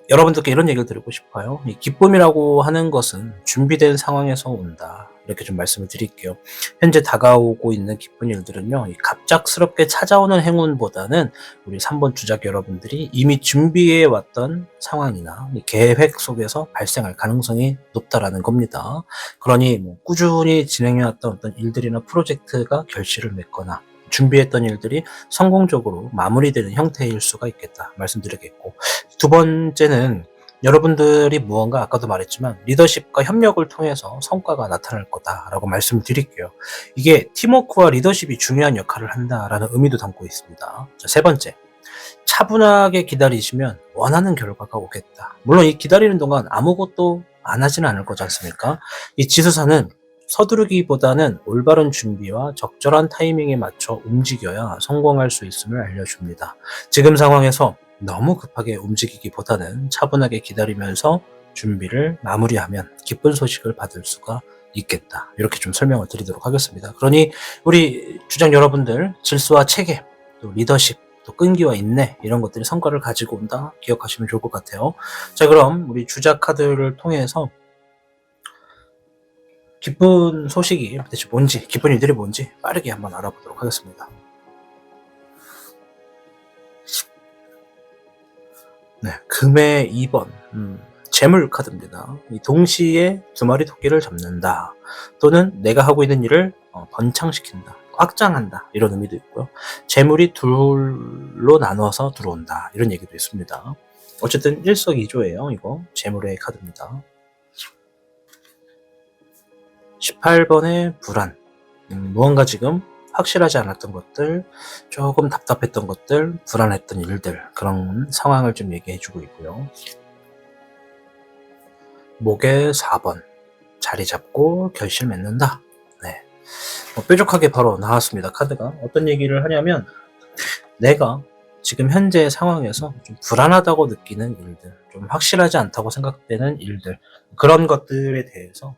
여러분들께 이런 얘기를 드리고 싶어요. 이 기쁨이라고 하는 것은 준비된 상황에서 온다, 이렇게 좀 말씀을 드릴게요. 현재 다가오고 있는 기쁜 일들은요, 갑작스럽게 찾아오는 행운보다는 우리 3번 주작 여러분들이 이미 준비해 왔던 상황이나 계획 속에서 발생할 가능성이 높다라는 겁니다. 그러니 꾸준히 진행해왔던 어떤 일들이나 프로젝트가 결실을 맺거나 준비했던 일들이 성공적으로 마무리되는 형태일 수가 있겠다 말씀드리겠고, 두 번째는 여러분들이 무언가 아까도 말했지만 리더십과 협력을 통해서 성과가 나타날 거다라고 말씀드릴게요. 이게 팀워크와 리더십이 중요한 역할을 한다라는 의미도 담고 있습니다. 자, 세 번째, 차분하게 기다리시면 원하는 결과가 오겠다. 물론 이 기다리는 동안 아무것도 안 하지는 않을 거지 않습니까? 이 지수사는 서두르기보다는 올바른 준비와 적절한 타이밍에 맞춰 움직여야 성공할 수 있음을 알려줍니다. 지금 상황에서 너무 급하게 움직이기보다는 차분하게 기다리면서 준비를 마무리하면 기쁜 소식을 받을 수가 있겠다, 이렇게 좀 설명을 드리도록 하겠습니다. 그러니 우리 주장 여러분들, 질서와 체계, 또 리더십, 또 끈기와 인내, 이런 것들이 성과를 가지고 온다 기억하시면 좋을 것 같아요. 자, 그럼 우리 주작 카드를 통해서 기쁜 소식이 대체 뭔지, 기쁜 일들이 뭔지 빠르게 한번 알아보도록 하겠습니다. 네, 금의 2번, 재물 카드입니다. 동시에 두 마리 토끼를 잡는다, 또는 내가 하고 있는 일을 번창시킨다, 확장한다, 이런 의미도 있고요. 재물이 둘로 나눠서 들어온다, 이런 얘기도 있습니다. 어쨌든 일석이조예요. 이거 재물의 카드입니다. 18번의 불안, 무언가 지금 확실하지 않았던 것들, 조금 답답했던 것들, 불안했던 일들, 그런 상황을 좀 얘기해주고 있고요. 목의 4번, 자리 잡고 결실 맺는다. 네, 뾰족하게 바로 나왔습니다. 카드가 어떤 얘기를 하냐면, 내가 지금 현재 상황에서 좀 불안하다고 느끼는 일들, 좀 확실하지 않다고 생각되는 일들, 그런 것들에 대해서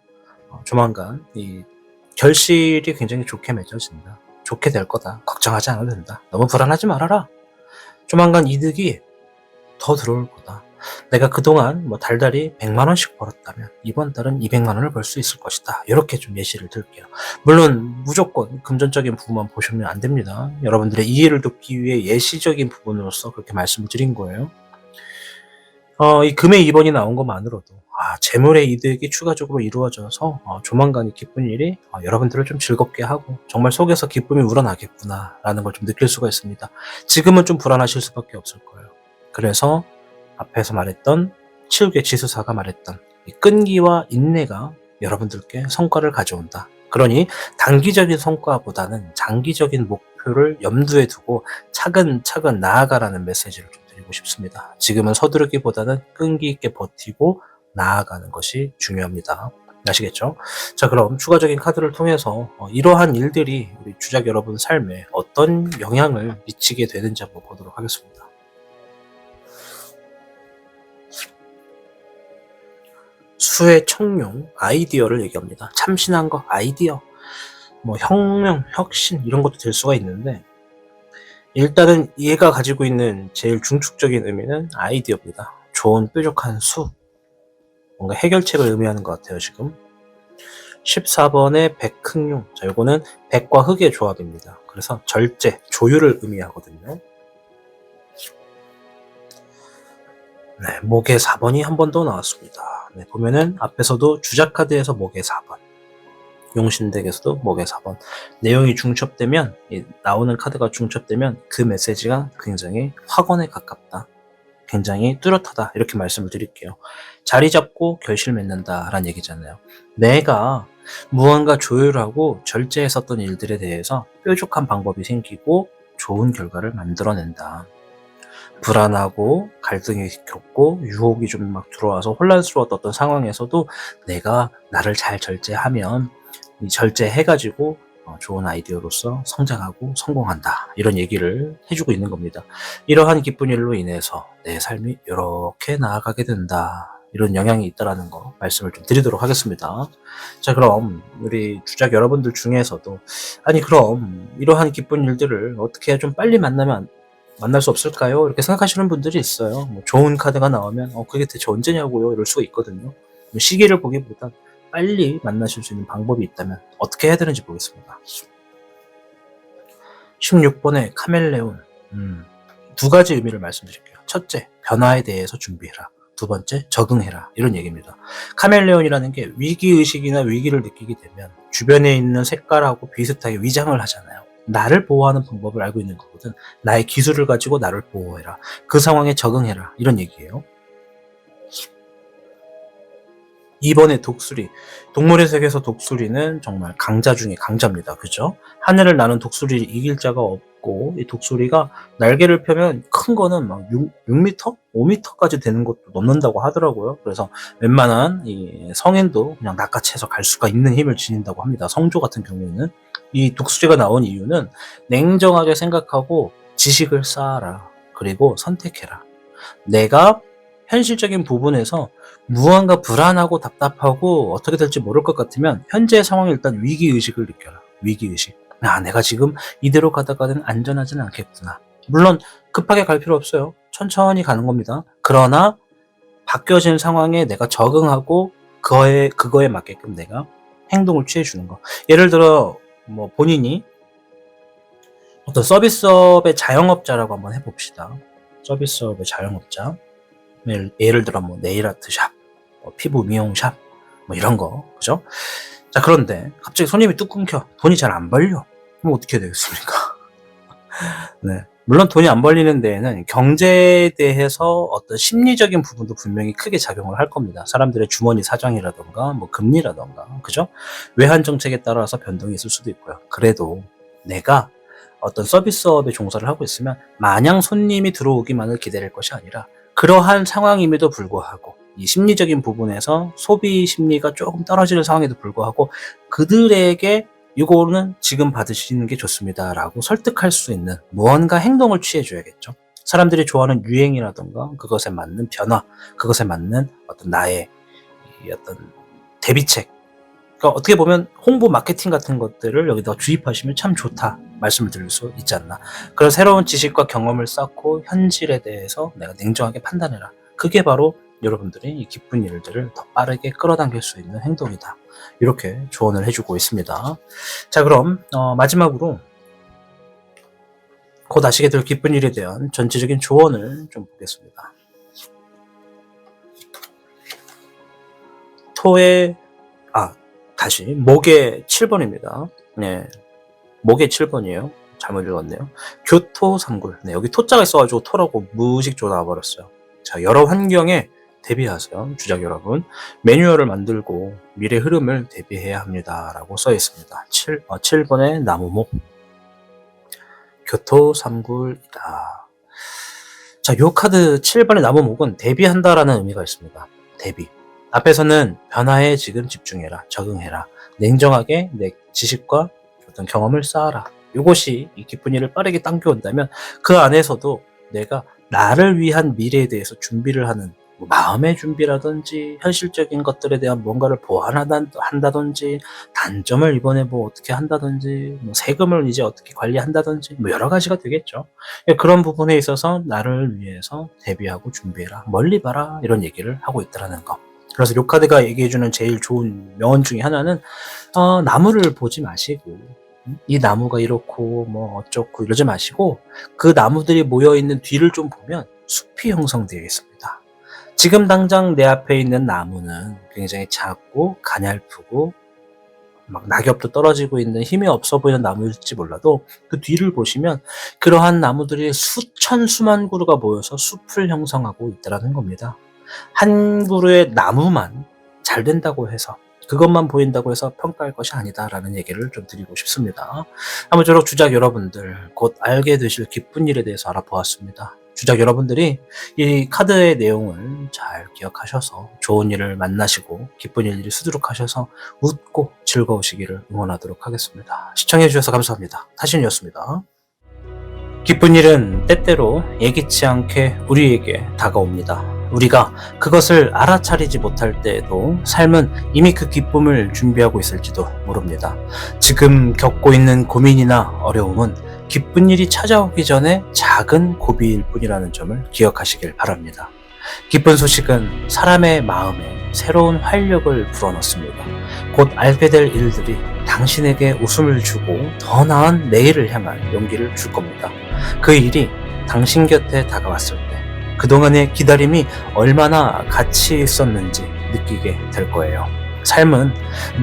조만간 이 결실이 굉장히 좋게 맺어진다, 좋게 될 거다, 걱정하지 않아도 된다, 너무 불안하지 말아라, 조만간 이득이 더 들어올 거다, 내가 그동안 달달이 100만원씩 벌었다면 이번 달은 200만원을 벌 수 있을 것이다, 이렇게 좀 예시를 들게요. 물론 무조건 금전적인 부분만 보시면 안 됩니다. 여러분들의 이해를 돕기 위해 예시적인 부분으로서 그렇게 말씀을 드린 거예요. 이 금의 2번이 나온 것만으로도 재물의 이득이 추가적으로 이루어져서 조만간 이 기쁜 일이 여러분들을 좀 즐겁게 하고 정말 속에서 기쁨이 우러나겠구나 라는 걸 좀 느낄 수가 있습니다. 지금은 좀 불안하실 수밖에 없을 거예요. 그래서 앞에서 말했던 7개 지수사가 말했던 이 끈기와 인내가 여러분들께 성과를 가져온다. 그러니 단기적인 성과보다는 장기적인 목표를 염두에 두고 차근차근 나아가라는 메시지를 좀 드리고 싶습니다. 지금은 서두르기보다는 끈기 있게 버티고 나아가는 것이 중요합니다. 아시겠죠? 자, 그럼 추가적인 카드를 통해서 이러한 일들이 우리 주작 여러분 삶에 어떤 영향을 미치게 되는지 한번 보도록 하겠습니다. 수의 청룡, 아이디어를 얘기합니다. 참신한 거, 아이디어, 뭐 혁명, 혁신 이런 것도 될 수가 있는데, 일단은 얘가 가지고 있는 제일 중축적인 의미는 아이디어입니다. 좋은 뾰족한 수, 뭔가 해결책을 의미하는 것 같아요, 지금. 14번의 백흑룡. 자, 요거는 백과 흑의 조합입니다. 그래서 절제, 조율을 의미하거든요. 네, 목의 4번이 한 번 더 나왔습니다. 네, 보면은 앞에서도 주작 카드에서 목의 4번, 용신덱에서도 목의 4번. 내용이 중첩되면, 나오는 카드가 중첩되면 그 메시지가 굉장히 확언에 가깝다. 굉장히 뚜렷하다. 이렇게 말씀을 드릴게요. 자리 잡고 결실 맺는다 라는 얘기잖아요. 내가 무언가 조율하고 절제했었던 일들에 대해서 뾰족한 방법이 생기고 좋은 결과를 만들어낸다. 불안하고 갈등이 겪고 유혹이 좀 막 들어와서 혼란스러웠던 어떤 상황에서도 내가 나를 잘 절제하면 이 절제해가지고 좋은 아이디어로서 성장하고 성공한다. 이런 얘기를 해주고 있는 겁니다. 이러한 기쁜 일로 인해서 내 삶이 이렇게 나아가게 된다. 이런 영향이 있다라는 거 말씀을 좀 드리도록 하겠습니다. 자, 그럼 우리 주작 여러분들 중에서도 아니 그럼 이러한 기쁜 일들을 어떻게 해야 좀 빨리 만날 수 없을까요? 이렇게 생각하시는 분들이 있어요. 뭐 좋은 카드가 나오면 그게 대체 언제냐고요? 이럴 수가 있거든요. 시기를 보기보단 빨리 만나실 수 있는 방법이 있다면 어떻게 해야 되는지 보겠습니다. 16번의 카멜레온. 두 가지 의미를 말씀드릴게요. 첫째, 변화에 대해서 준비해라. 두 번째, 적응해라. 이런 얘기입니다. 카멜레온이라는 게 위기의식이나 위기를 느끼게 되면 주변에 있는 색깔하고 비슷하게 위장을 하잖아요. 나를 보호하는 방법을 알고 있는 거거든. 나의 기술을 가지고 나를 보호해라. 그 상황에 적응해라. 이런 얘기예요. 2번의 독수리. 동물의 세계에서 독수리는 정말 강자 중에 강자입니다. 그죠? 하늘을 나는 독수리를 이길 자가 없고, 이 독수리가 날개를 펴면 큰 거는 막 6m? 5m까지 되는 것도 넘는다고 하더라고요. 그래서 웬만한 이 성인도 그냥 낚아채서 갈 수가 있는 힘을 지닌다고 합니다. 성조 같은 경우에는. 이 독수리가 나온 이유는 냉정하게 생각하고 지식을 쌓아라. 그리고 선택해라. 내가 현실적인 부분에서 무언가 불안하고 답답하고 어떻게 될지 모를 것 같으면 현재의 상황에 일단 위기의식을 느껴라. 위기의식. 내가 지금 이대로 가다가는 안전하지는 않겠구나. 물론 급하게 갈 필요 없어요. 천천히 가는 겁니다. 그러나 바뀌어진 상황에 내가 적응하고 그거에 맞게끔 내가 행동을 취해주는 거. 예를 들어 뭐 본인이 어떤 서비스업의 자영업자라고 한번 해봅시다. 서비스업의 자영업자. 예를 들어 뭐 네일아트 샵, 피부 미용샵, 뭐 이런 거, 그죠? 자, 그런데 갑자기 손님이 뚝 끊겨. 돈이 잘 안 벌려. 그럼 어떻게 되겠습니까? 네. 물론 돈이 안 벌리는 데에는 경제에 대해서 어떤 심리적인 부분도 분명히 크게 작용을 할 겁니다. 사람들의 주머니 사정이라던가, 뭐 금리라던가, 그죠? 외환 정책에 따라서 변동이 있을 수도 있고요. 그래도 내가 어떤 서비스업에 종사를 하고 있으면 마냥 손님이 들어오기만을 기다릴 것이 아니라 그러한 상황임에도 불구하고 이 심리적인 부분에서 소비 심리가 조금 떨어지는 상황에도 불구하고 그들에게 이거는 지금 받으시는 게 좋습니다 라고 설득할 수 있는 무언가 행동을 취해줘야겠죠. 사람들이 좋아하는 유행이라던가 그것에 맞는 변화, 그것에 맞는 어떤 나의 어떤 대비책, 그러니까 어떻게 보면 홍보 마케팅 같은 것들을 여기다 주입하시면 참 좋다 말씀을 드릴 수 있지 않나. 그런 새로운 지식과 경험을 쌓고 현실에 대해서 내가 냉정하게 판단해라. 그게 바로 여러분들이 이 기쁜 일들을 더 빠르게 끌어당길 수 있는 행동이다. 이렇게 조언을 해주고 있습니다. 자, 그럼 마지막으로 곧 아시게 될 기쁜 일에 대한 전체적인 조언을 좀 보겠습니다. 목의 7번입니다. 네. 목의 7번이에요. 잘못 읽었네요. 교토삼굴. 네, 여기 토자가 있어가지고 토라고 무식조 나와버렸어요. 자, 여러 환경에 대비하세요. 주작 여러분. 매뉴얼을 만들고 미래 흐름을 대비해야 합니다. 라고 써 있습니다. 7번의 나무목. 교토삼굴이다. 자, 요 카드 7번의 나무목은 대비한다라는 의미가 있습니다. 대비. 앞에서는 변화에 지금 집중해라, 적응해라, 냉정하게 내 지식과 어떤 경험을 쌓아라. 이것이 이 기쁜 일을 빠르게 당겨온다면 그 안에서도 내가 나를 위한 미래에 대해서 준비를 하는 뭐 마음의 준비라든지 현실적인 것들에 대한 뭔가를 보완한다든지 단점을 이번에 뭐 어떻게 한다든지 뭐 세금을 이제 어떻게 관리한다든지 뭐 여러 가지가 되겠죠. 그런 부분에 있어서 나를 위해서 대비하고 준비해라. 멀리 봐라. 이런 얘기를 하고 있다라는 거. 그래서 요 카드가 얘기해주는 제일 좋은 명언 중에 하나는 나무를 보지 마시고 이 나무가 이렇고 뭐 어쩌고 이러지 마시고 그 나무들이 모여있는 뒤를 좀 보면 숲이 형성되어 있습니다. 지금 당장 내 앞에 있는 나무는 굉장히 작고 가냘프고 막 낙엽도 떨어지고 있는 힘이 없어 보이는 나무일지 몰라도 그 뒤를 보시면 그러한 나무들이 수천 수만 그루가 모여서 숲을 형성하고 있다는 겁니다. 한 그루의 나무만 잘 된다고 해서 그것만 보인다고 해서 평가할 것이 아니다라는 얘기를 좀 드리고 싶습니다. 아무쪼록 주작 여러분들 곧 알게 되실 기쁜 일에 대해서 알아보았습니다. 주작 여러분들이 이 카드의 내용을 잘 기억하셔서 좋은 일을 만나시고 기쁜 일들이 수두룩하셔서 웃고 즐거우시기를 응원하도록 하겠습니다. 시청해주셔서 감사합니다. 타신이었습니다. 기쁜 일은 때때로 예기치 않게 우리에게 다가옵니다. 우리가 그것을 알아차리지 못할 때에도 삶은 이미 그 기쁨을 준비하고 있을지도 모릅니다. 지금 겪고 있는 고민이나 어려움은 기쁜 일이 찾아오기 전에 작은 고비일 뿐이라는 점을 기억하시길 바랍니다. 기쁜 소식은 사람의 마음에 새로운 활력을 불어넣습니다. 곧 알게 될 일들이 당신에게 웃음을 주고 더 나은 내일을 향한 용기를 줄 겁니다. 그 일이 당신 곁에 다가왔을 때 그동안의 기다림이 얼마나 가치 있었는지 느끼게 될 거예요. 삶은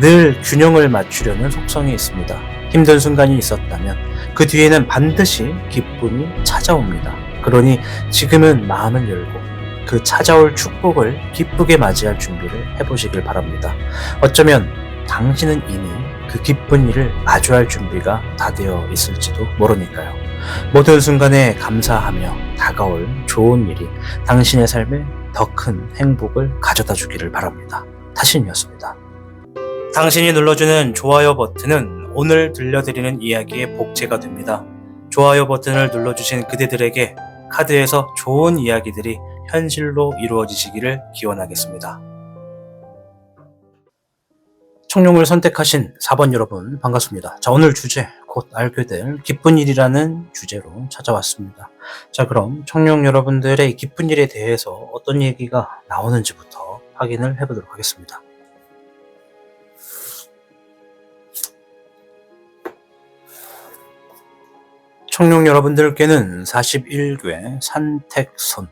늘 균형을 맞추려는 속성이 있습니다. 힘든 순간이 있었다면 그 뒤에는 반드시 기쁨이 찾아옵니다. 그러니 지금은 마음을 열고 그 찾아올 축복을 기쁘게 맞이할 준비를 해보시길 바랍니다. 어쩌면 당신은 이미 그 기쁜 일을 마주할 준비가 다 되어 있을지도 모르니까요. 모든 순간에 감사하며 다가올 좋은 일이 당신의 삶에 더 큰 행복을 가져다 주기를 바랍니다. 타신이었습니다. 당신이 눌러주는 좋아요 버튼은 오늘 들려드리는 이야기의 복제가 됩니다. 좋아요 버튼을 눌러주신 그대들에게 카드에서 좋은 이야기들이 현실로 이루어지시기를 기원하겠습니다. 청룡을 선택하신 4번 여러분 반갑습니다. 자, 오늘 주제 곧 알게 될 기쁜 일이라는 주제로 찾아왔습니다. 자, 그럼 청룡 여러분들의 기쁜 일에 대해서 어떤 얘기가 나오는지부터 확인을 해보도록 하겠습니다. 청룡 여러분들께는 41궤 산택손,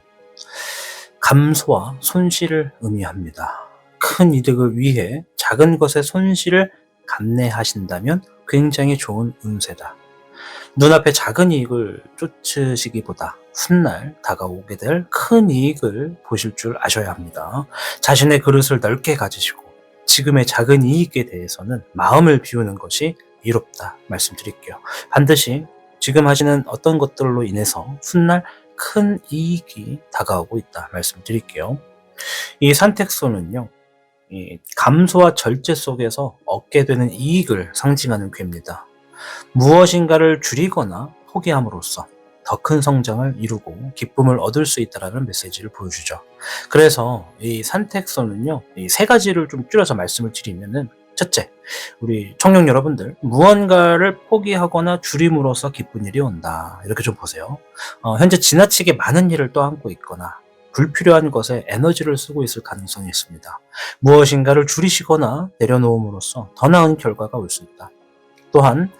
감소와 손실을 의미합니다. 큰 이득을 위해 작은 것의 손실을 감내하신다면 굉장히 좋은 운세다. 눈앞에 작은 이익을 쫓으시기보다 훗날 다가오게 될 큰 이익을 보실 줄 아셔야 합니다. 자신의 그릇을 넓게 가지시고 지금의 작은 이익에 대해서는 마음을 비우는 것이 이롭다 말씀드릴게요. 반드시 지금 하시는 어떤 것들로 인해서 훗날 큰 이익이 다가오고 있다 말씀드릴게요. 이 산택소는요, 이 감소와 절제 속에서 얻게 되는 이익을 상징하는 괴입니다. 무엇인가를 줄이거나 포기함으로써 더 큰 성장을 이루고 기쁨을 얻을 수 있다는 메시지를 보여주죠. 그래서 이 산택소는요, 이 세 가지를 좀 줄여서 말씀을 드리면은, 첫째, 우리 청룡 여러분들, 무언가를 포기하거나 줄임으로써 기쁜 일이 온다. 이렇게 좀 보세요. 현재 지나치게 많은 일을 떠안고 있거나 불필요한 것에 에너지를 쓰고 있을 가능성이 있습니다. 무엇인가를 줄이시거나 내려놓음으로써 더 나은 결과가 올 수 있다. 또한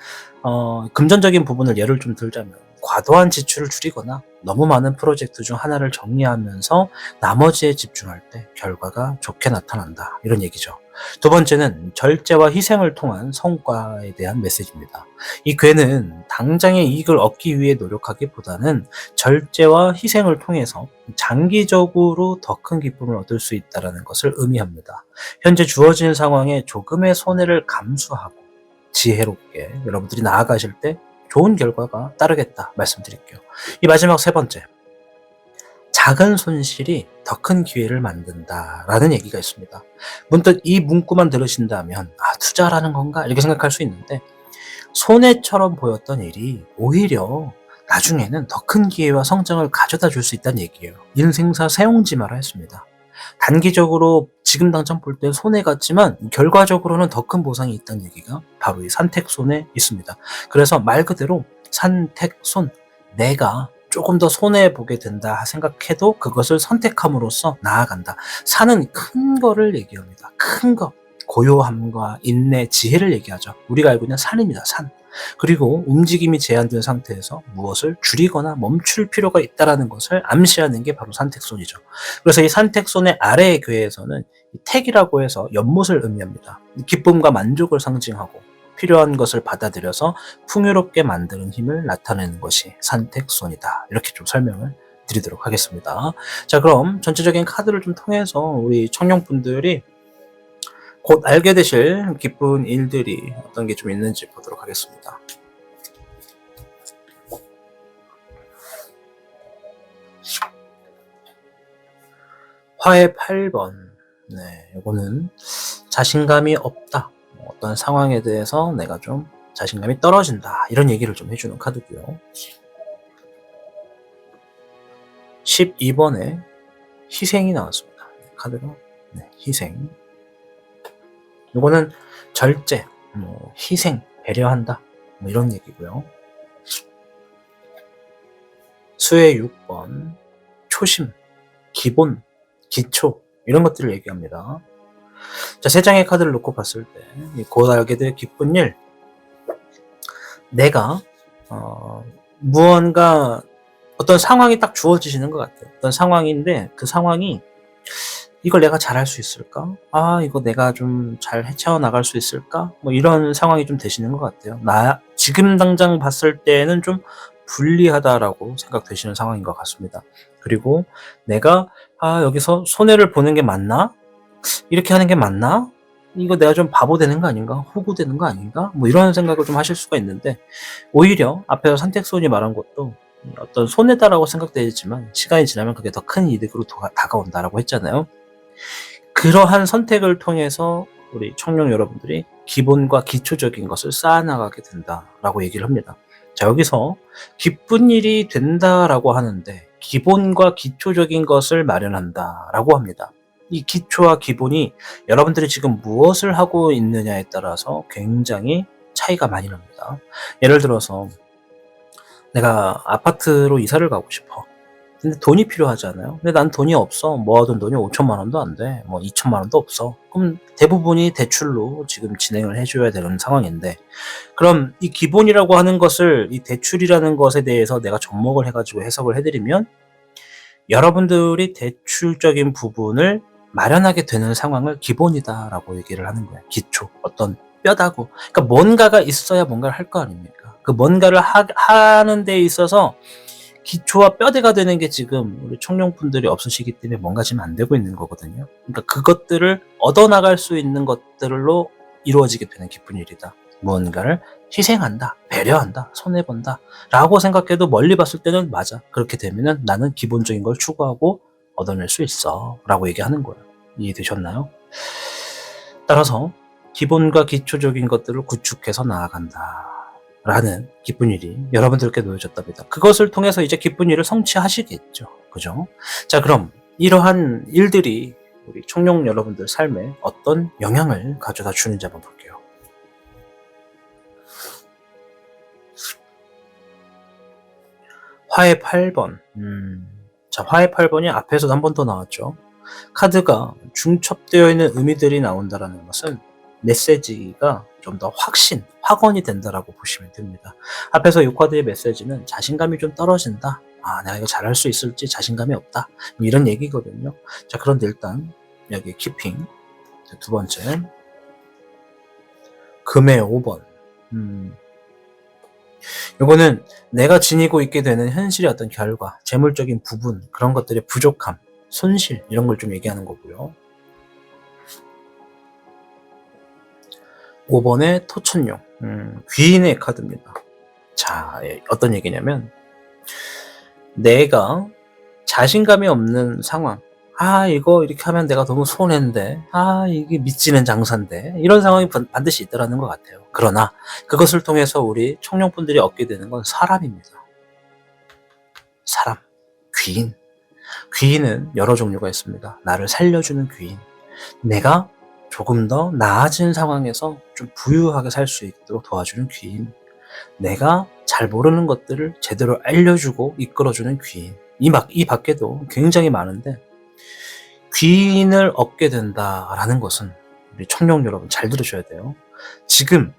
금전적인 부분을 예를 좀 들자면 과도한 지출을 줄이거나 너무 많은 프로젝트 중 하나를 정리하면서 나머지에 집중할 때 결과가 좋게 나타난다. 이런 얘기죠. 두 번째는 절제와 희생을 통한 성과에 대한 메시지입니다. 이 괴는 당장의 이익을 얻기 위해 노력하기보다는 절제와 희생을 통해서 장기적으로 더 큰 기쁨을 얻을 수 있다는 것을 의미합니다. 현재 주어진 상황에 조금의 손해를 감수하고 지혜롭게 여러분들이 나아가실 때 좋은 결과가 따르겠다 말씀드릴게요. 이 마지막 세 번째, 작은 손실이 더 큰 기회를 만든다라는 얘기가 있습니다. 문득 이 문구만 들으신다면 투자라는 건가? 이렇게 생각할 수 있는데 손해처럼 보였던 일이 오히려 나중에는 더 큰 기회와 성장을 가져다 줄 수 있다는 얘기예요. 인생사 세옹지마라 했습니다. 단기적으로 지금 당장 볼 때 손해 같지만 결과적으로는 더 큰 보상이 있다는 얘기가 바로 이 산택손에 있습니다. 그래서 말 그대로 산택손, 내가 조금 더 손해보게 된다 생각해도 그것을 선택함으로써 나아간다. 산은 큰 거를 얘기합니다. 큰 거. 고요함과 인내, 지혜를 얘기하죠. 우리가 알고 있는 산입니다. 산. 그리고 움직임이 제한된 상태에서 무엇을 줄이거나 멈출 필요가 있다는 것을 암시하는 게 바로 산택손이죠. 그래서 이 산택손의 아래의 궤에서는 택이라고 해서 연못을 의미합니다. 기쁨과 만족을 상징하고 필요한 것을 받아들여서 풍요롭게 만드는 힘을 나타내는 것이 산택손이다. 이렇게 좀 설명을 드리도록 하겠습니다. 자, 그럼 전체적인 카드를 좀 통해서 우리 청룡분들이 곧 알게 되실 기쁜 일들이 어떤 게 좀 있는지 보도록 하겠습니다. 화의 8번. 네, 이거는 자신감이 없다. 어떤 상황에 대해서 내가 좀 자신감이 떨어진다. 이런 얘기를 좀 해주는 카드고요. 12번에 희생이 나왔습니다. 카드가 희생. 이거는 절제, 희생, 배려한다. 이런 얘기고요. 수의 6번, 초심, 기본, 기초 이런 것들을 얘기합니다. 자, 세 장의 카드를 놓고 봤을 때 곧 알게 될 기쁜 일, 내가 무언가 어떤 상황이 딱 주어지시는 것 같아요. 어떤 상황인데 그 상황이 이걸 내가 잘할 수 있을까? 이거 내가 좀 잘 헤쳐 나갈 수 있을까? 이런 상황이 좀 되시는 것 같아요. 지금 당장 봤을 때는 좀 불리하다라고 생각되시는 상황인 것 같습니다. 그리고 내가 여기서 손해를 보는 게 맞나? 이렇게 하는 게 맞나? 이거 내가 좀 바보 되는 거 아닌가? 호구 되는 거 아닌가? 이런 생각을 좀 하실 수가 있는데 오히려 앞에서 산택손이 말한 것도 어떤 손해다라고 생각되지만 시간이 지나면 그게 더 큰 이득으로 다가온다라고 했잖아요. 그러한 선택을 통해서 우리 청룡 여러분들이 기본과 기초적인 것을 쌓아나가게 된다라고 얘기를 합니다. 자, 여기서 기쁜 일이 된다라고 하는데 기본과 기초적인 것을 마련한다라고 합니다. 이 기초와 기본이 여러분들이 지금 무엇을 하고 있느냐에 따라서 굉장히 차이가 많이 납니다. 예를 들어서 내가 아파트로 이사를 가고 싶어. 근데 돈이 필요하잖아요. 근데 난 돈이 없어. 모아둔 돈이 5천만 원도 안 돼. 2천만 원도 없어. 그럼 대부분이 대출로 지금 진행을 해줘야 되는 상황인데, 그럼 이 기본이라고 하는 것을, 이 대출이라는 것에 대해서 내가 접목을 해가지고 해석을 해드리면, 여러분들이 대출적인 부분을 마련하게 되는 상황을 기본이다라고 얘기를 하는 거예요. 기초. 어떤 뼈다구. 그러니까 뭔가가 있어야 뭔가를 할 거 아닙니까? 그 뭔가를 하는 데 있어서 기초와 뼈대가 되는 게 지금 우리 청룡분들이 없으시기 때문에 뭔가 지금 안 되고 있는 거거든요. 그러니까 그것들을 얻어나갈 수 있는 것들로 이루어지게 되는 기쁜 일이다. 무언가를 희생한다, 배려한다, 손해본다 라고 생각해도 멀리 봤을 때는 맞아. 그렇게 되면은 나는 기본적인 걸 추구하고 얻어낼 수 있어 라고 얘기하는 거예요. 이해되셨나요? 따라서 기본과 기초적인 것들을 구축해서 나아간다 라는 기쁜 일이 여러분들께 놓여졌답니다. 그것을 통해서 이제 기쁜 일을 성취하시겠죠. 그죠? 자, 그럼 이러한 일들이 우리 청룡 여러분들 삶에 어떤 영향을 가져다 주는지 한번 볼게요. 화의 8번. 자, 화의 8번이 앞에서도 한 번 더 나왔죠. 카드가 중첩되어 있는 의미들이 나온다는 것은 메시지가 좀 더 확언이 된다라고 보시면 됩니다. 앞에서 이 카드의 메시지는 자신감이 좀 떨어진다. 내가 이거 잘할 수 있을지 자신감이 없다. 이런 얘기거든요. 자, 그런데 일단 여기 키핑. 두 번째. 금의 5번. 이거는 내가 지니고 있게 되는 현실의 어떤 결과, 재물적인 부분, 그런 것들의 부족함, 손실, 이런 걸 좀 얘기하는 거고요. 5번의 토천용, 귀인의 카드입니다. 자, 어떤 얘기냐면 내가 자신감이 없는 상황. 아, 이거 이렇게 하면 내가 너무 손해인데. 아, 이게 미치는 장사인데. 이런 상황이 반드시 있다라는 것 같아요. 그러나 그것을 통해서 우리 청룡분들이 얻게 되는 건 사람입니다. 사람. 귀인. 귀인은 여러 종류가 있습니다. 나를 살려주는 귀인. 내가 조금 더 나아진 상황에서 좀 부유하게 살 수 있도록 도와주는 귀인. 내가 잘 모르는 것들을 제대로 알려주고 이끌어주는 귀인. 이 밖에도 굉장히 많은데, 귀인을 얻게 된다라는 것은 우리 청룡 여러분 잘 들으셔야 돼요. 지금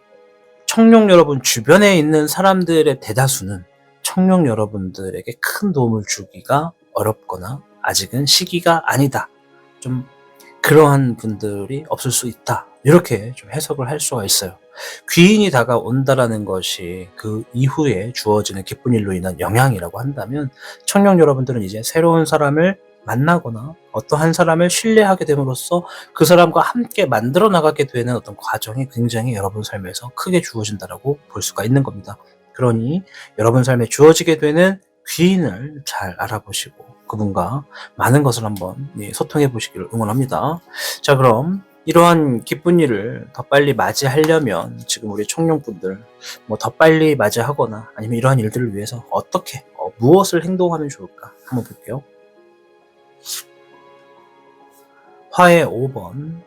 청룡 여러분 주변에 있는 사람들의 대다수는 청룡 여러분들에게 큰 도움을 주기가 어렵거나 아직은 시기가 아니다. 좀 그러한 분들이 없을 수 있다. 이렇게 좀 해석을 할 수가 있어요. 귀인이 다가온다라는 것이 그 이후에 주어지는 기쁜 일로 인한 영향이라고 한다면, 청룡 여러분들은 이제 새로운 사람을 만나거나 어떠한 사람을 신뢰하게 됨으로써 그 사람과 함께 만들어 나가게 되는 어떤 과정이 굉장히 여러분 삶에서 크게 주어진다라고 볼 수가 있는 겁니다. 그러니 여러분 삶에 주어지게 되는 귀인을 잘 알아보시고 그분과 많은 것을 한번 소통해 보시기를 응원합니다. 자, 그럼 이러한 기쁜 일을 더 빨리 맞이하려면 지금 우리 청룡분들 뭐 더 빨리 맞이하거나 아니면 이러한 일들을 위해서 어떻게 무엇을 행동하면 좋을까 한번 볼게요. 화의 5번.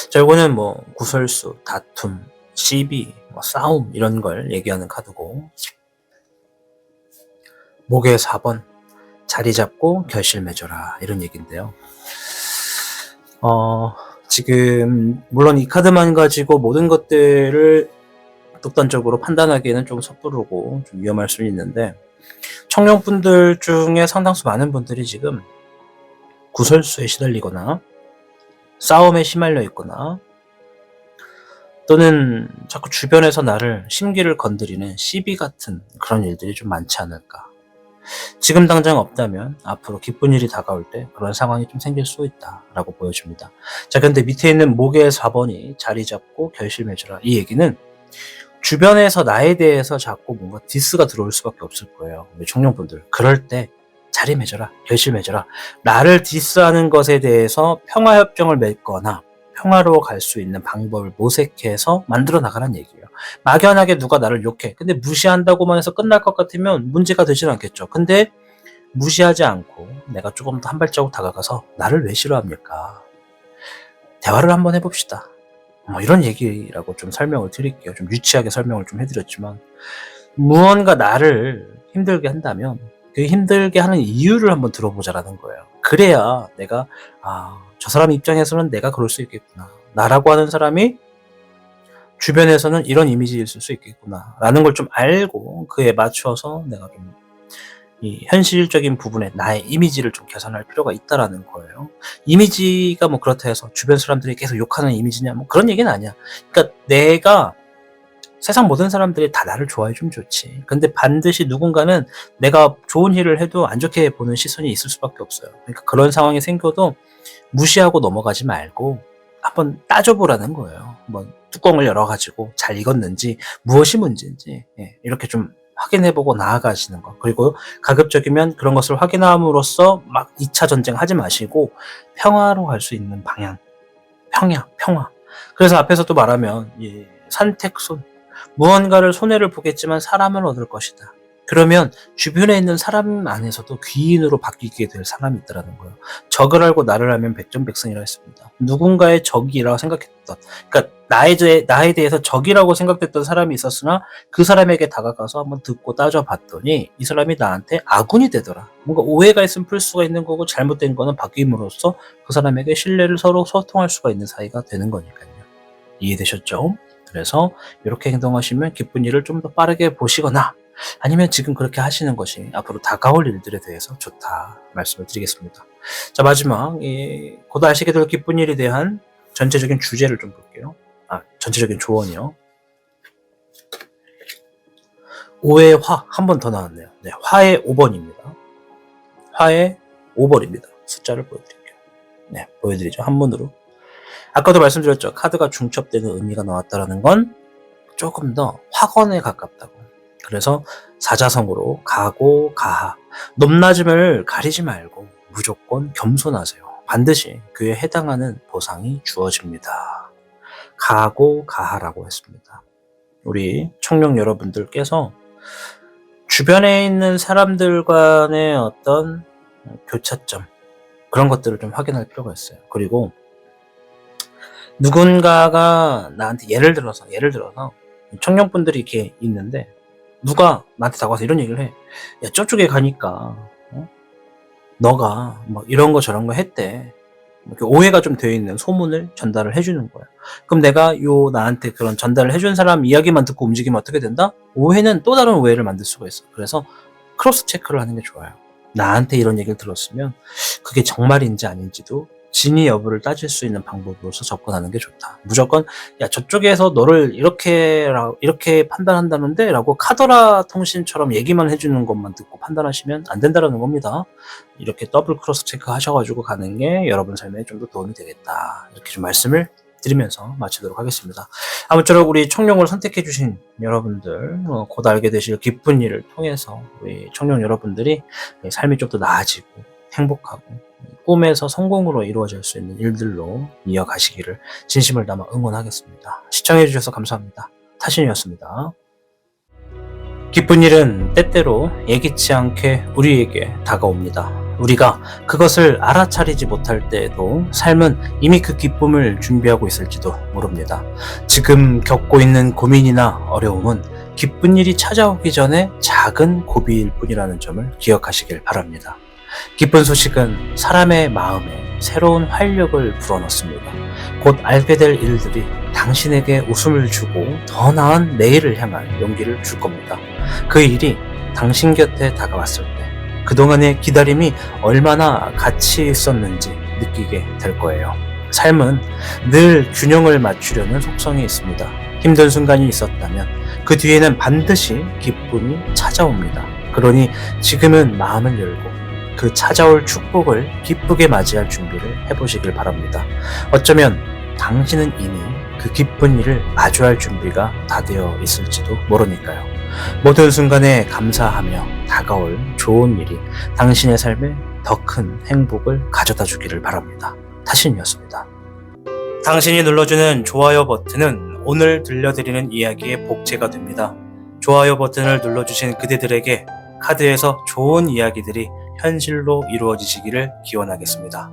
자, 이거는 뭐 구설수, 다툼, 시비, 뭐 싸움 이런 걸 얘기하는 카드고, 목의 4번. 자리 잡고 결실 맺어라 이런 얘기인데요. 지금 물론 이 카드만 가지고 모든 것들을 독단적으로 판단하기에는 좀 섣부르고 좀 위험할 수 있는데, 청룡분들 중에 상당수 많은 분들이 지금 구설수에 시달리거나 싸움에 시말려 있거나 또는 자꾸 주변에서 나를 심기를 건드리는 시비 같은 그런 일들이 좀 많지 않을까. 지금 당장 없다면 앞으로 기쁜 일이 다가올 때 그런 상황이 좀 생길 수 있다라고 보여줍니다. 자, 근데 밑에 있는 목의 4번이 자리 잡고 결실 맺어라. 이 얘기는 주변에서 나에 대해서 자꾸 뭔가 디스가 들어올 수밖에 없을 거예요. 우리 청룡분들. 그럴 때 자리 맺어라, 결실 맺어라. 나를 디스하는 것에 대해서 평화협정을 맺거나 평화로 갈 수 있는 방법을 모색해서 만들어 나가라는 얘기예요. 막연하게 누가 나를 욕해. 근데 무시한다고만 해서 끝날 것 같으면 문제가 되진 않겠죠. 근데 무시하지 않고 내가 조금 더 한 발자국 다가가서 나를 왜 싫어합니까? 대화를 한번 해봅시다. 뭐 이런 얘기라고 좀 설명을 드릴게요. 좀 유치하게 설명을 좀 해드렸지만, 무언가 나를 힘들게 한다면 그 힘들게 하는 이유를 한번 들어보자라는 거예요. 그래야 내가 저 사람 입장에서는 내가 그럴 수 있겠구나. 나라고 하는 사람이 주변에서는 이런 이미지일 수 있겠구나. 라는 걸 좀 알고 그에 맞춰서 내가 좀 이 현실적인 부분에 나의 이미지를 좀 개선할 필요가 있다라는 거예요. 이미지가 뭐 그렇다 해서 주변 사람들이 계속 욕하는 이미지냐, 뭐 그런 얘기는 아니야. 그러니까 내가 세상 모든 사람들이 다 나를 좋아해주면 좋지. 근데 반드시 누군가는 내가 좋은 일을 해도 안 좋게 보는 시선이 있을 수밖에 없어요. 그러니까 그런 상황이 생겨도 무시하고 넘어가지 말고 한번 따져보라는 거예요. 한번 뚜껑을 열어가지고 잘 익었는지, 무엇이 문제인지 이렇게 좀 확인해보고 나아가시는 거. 그리고 가급적이면 그런 것을 확인함으로써 막 2차 전쟁 하지 마시고 평화로 갈 수 있는 방향. 평화. 그래서 앞에서도 말하면 산택손. 무언가를 손해를 보겠지만 사람을 얻을 것이다. 그러면 주변에 있는 사람 안에서도 귀인으로 바뀌게 될 사람이 있다는 거예요. 적을 알고 나를 알면 백전백승이라 했습니다. 누군가의 적이라고 생각했던, 그러니까 나에 대해서 적이라고 생각했던 사람이 있었으나 그 사람에게 다가가서 한번 듣고 따져봤더니 이 사람이 나한테 아군이 되더라. 뭔가 오해가 있으면 풀 수가 있는 거고 잘못된 거는 바뀜으로써 그 사람에게 신뢰를 서로 소통할 수가 있는 사이가 되는 거니까요. 이해되셨죠? 그래서 이렇게 행동하시면 기쁜 일을 좀 더 빠르게 보시거나 아니면 지금 그렇게 하시는 것이 앞으로 다가올 일들에 대해서 좋다 말씀을 드리겠습니다. 자, 마지막 곧 아시게 될 기쁜 일에 대한 전체적인 주제를 좀 볼게요. 전체적인 조언이요. 5의 화 한 번 더 나왔네요. 네, 화의 5번입니다. 화의 5번입니다. 숫자를 보여드릴게요. 네, 보여드리죠. 한문으로. 아까도 말씀드렸죠. 카드가 중첩되는 의미가 나왔다는 건 조금 더 확언에 가깝다고. 그래서 사자성어로 가고 가하. 높낮음을 가리지 말고 무조건 겸손하세요. 반드시 그에 해당하는 보상이 주어집니다. 가고 가하라고 했습니다. 우리 청룡 여러분들께서 주변에 있는 사람들 간의 어떤 교차점, 그런 것들을 좀 확인할 필요가 있어요. 그리고 누군가가 나한테 예를 들어서 청년분들이 이렇게 있는데 누가 나한테 다가와서 이런 얘기를 해. 야, 저쪽에 가니까 너가 막 이런 거 저런 거 했대. 이렇게 오해가 좀 되어 있는 소문을 전달을 해주는 거야. 그럼 내가 나한테 그런 전달을 해준 사람 이야기만 듣고 움직이면 어떻게 된다? 오해는 또 다른 오해를 만들 수가 있어. 그래서 크로스 체크를 하는 게 좋아요. 나한테 이런 얘기를 들었으면 그게 정말인지 아닌지도 진위 여부를 따질 수 있는 방법으로서 접근하는 게 좋다. 무조건 야, 저쪽에서 너를 이렇게 판단한다는데 라고 카더라 통신처럼 얘기만 해주는 것만 듣고 판단하시면 안 된다는 겁니다. 이렇게 더블 크로스 체크 하셔가지고 가는 게 여러분 삶에 좀 더 도움이 되겠다. 이렇게 좀 말씀을 드리면서 마치도록 하겠습니다. 아무쪼록 우리 청룡을 선택해주신 여러분들, 곧 알게 되실 기쁜 일을 통해서 우리 청룡 여러분들이 삶이 좀 더 나아지고 행복하고 꿈에서 성공으로 이루어질 수 있는 일들로 이어가시기를 진심을 담아 응원하겠습니다. 시청해주셔서 감사합니다. 타신이었습니다. 기쁜 일은 때때로 예기치 않게 우리에게 다가옵니다. 우리가 그것을 알아차리지 못할 때에도 삶은 이미 그 기쁨을 준비하고 있을지도 모릅니다. 지금 겪고 있는 고민이나 어려움은 기쁜 일이 찾아오기 전에 작은 고비일 뿐이라는 점을 기억하시길 바랍니다. 기쁜 소식은 사람의 마음에 새로운 활력을 불어넣습니다. 곧 알게 될 일들이 당신에게 웃음을 주고 더 나은 내일을 향할 용기를 줄 겁니다. 그 일이 당신 곁에 다가왔을 때 그동안의 기다림이 얼마나 가치 있었는지 느끼게 될 거예요. 삶은 늘 균형을 맞추려는 속성이 있습니다. 힘든 순간이 있었다면 그 뒤에는 반드시 기쁨이 찾아옵니다. 그러니 지금은 마음을 열고 그 찾아올 축복을 기쁘게 맞이할 준비를 해보시길 바랍니다. 어쩌면 당신은 이미 그 기쁜 일을 마주할 준비가 다 되어 있을지도 모르니까요. 모든 순간에 감사하며 다가올 좋은 일이 당신의 삶에 더 큰 행복을 가져다 주기를 바랍니다. 타신이었습니다. 당신이 눌러주는 좋아요 버튼은 오늘 들려드리는 이야기의 복제가 됩니다. 좋아요 버튼을 눌러주신 그대들에게 카드에서 좋은 이야기들이 현실로 이루어지시기를 기원하겠습니다.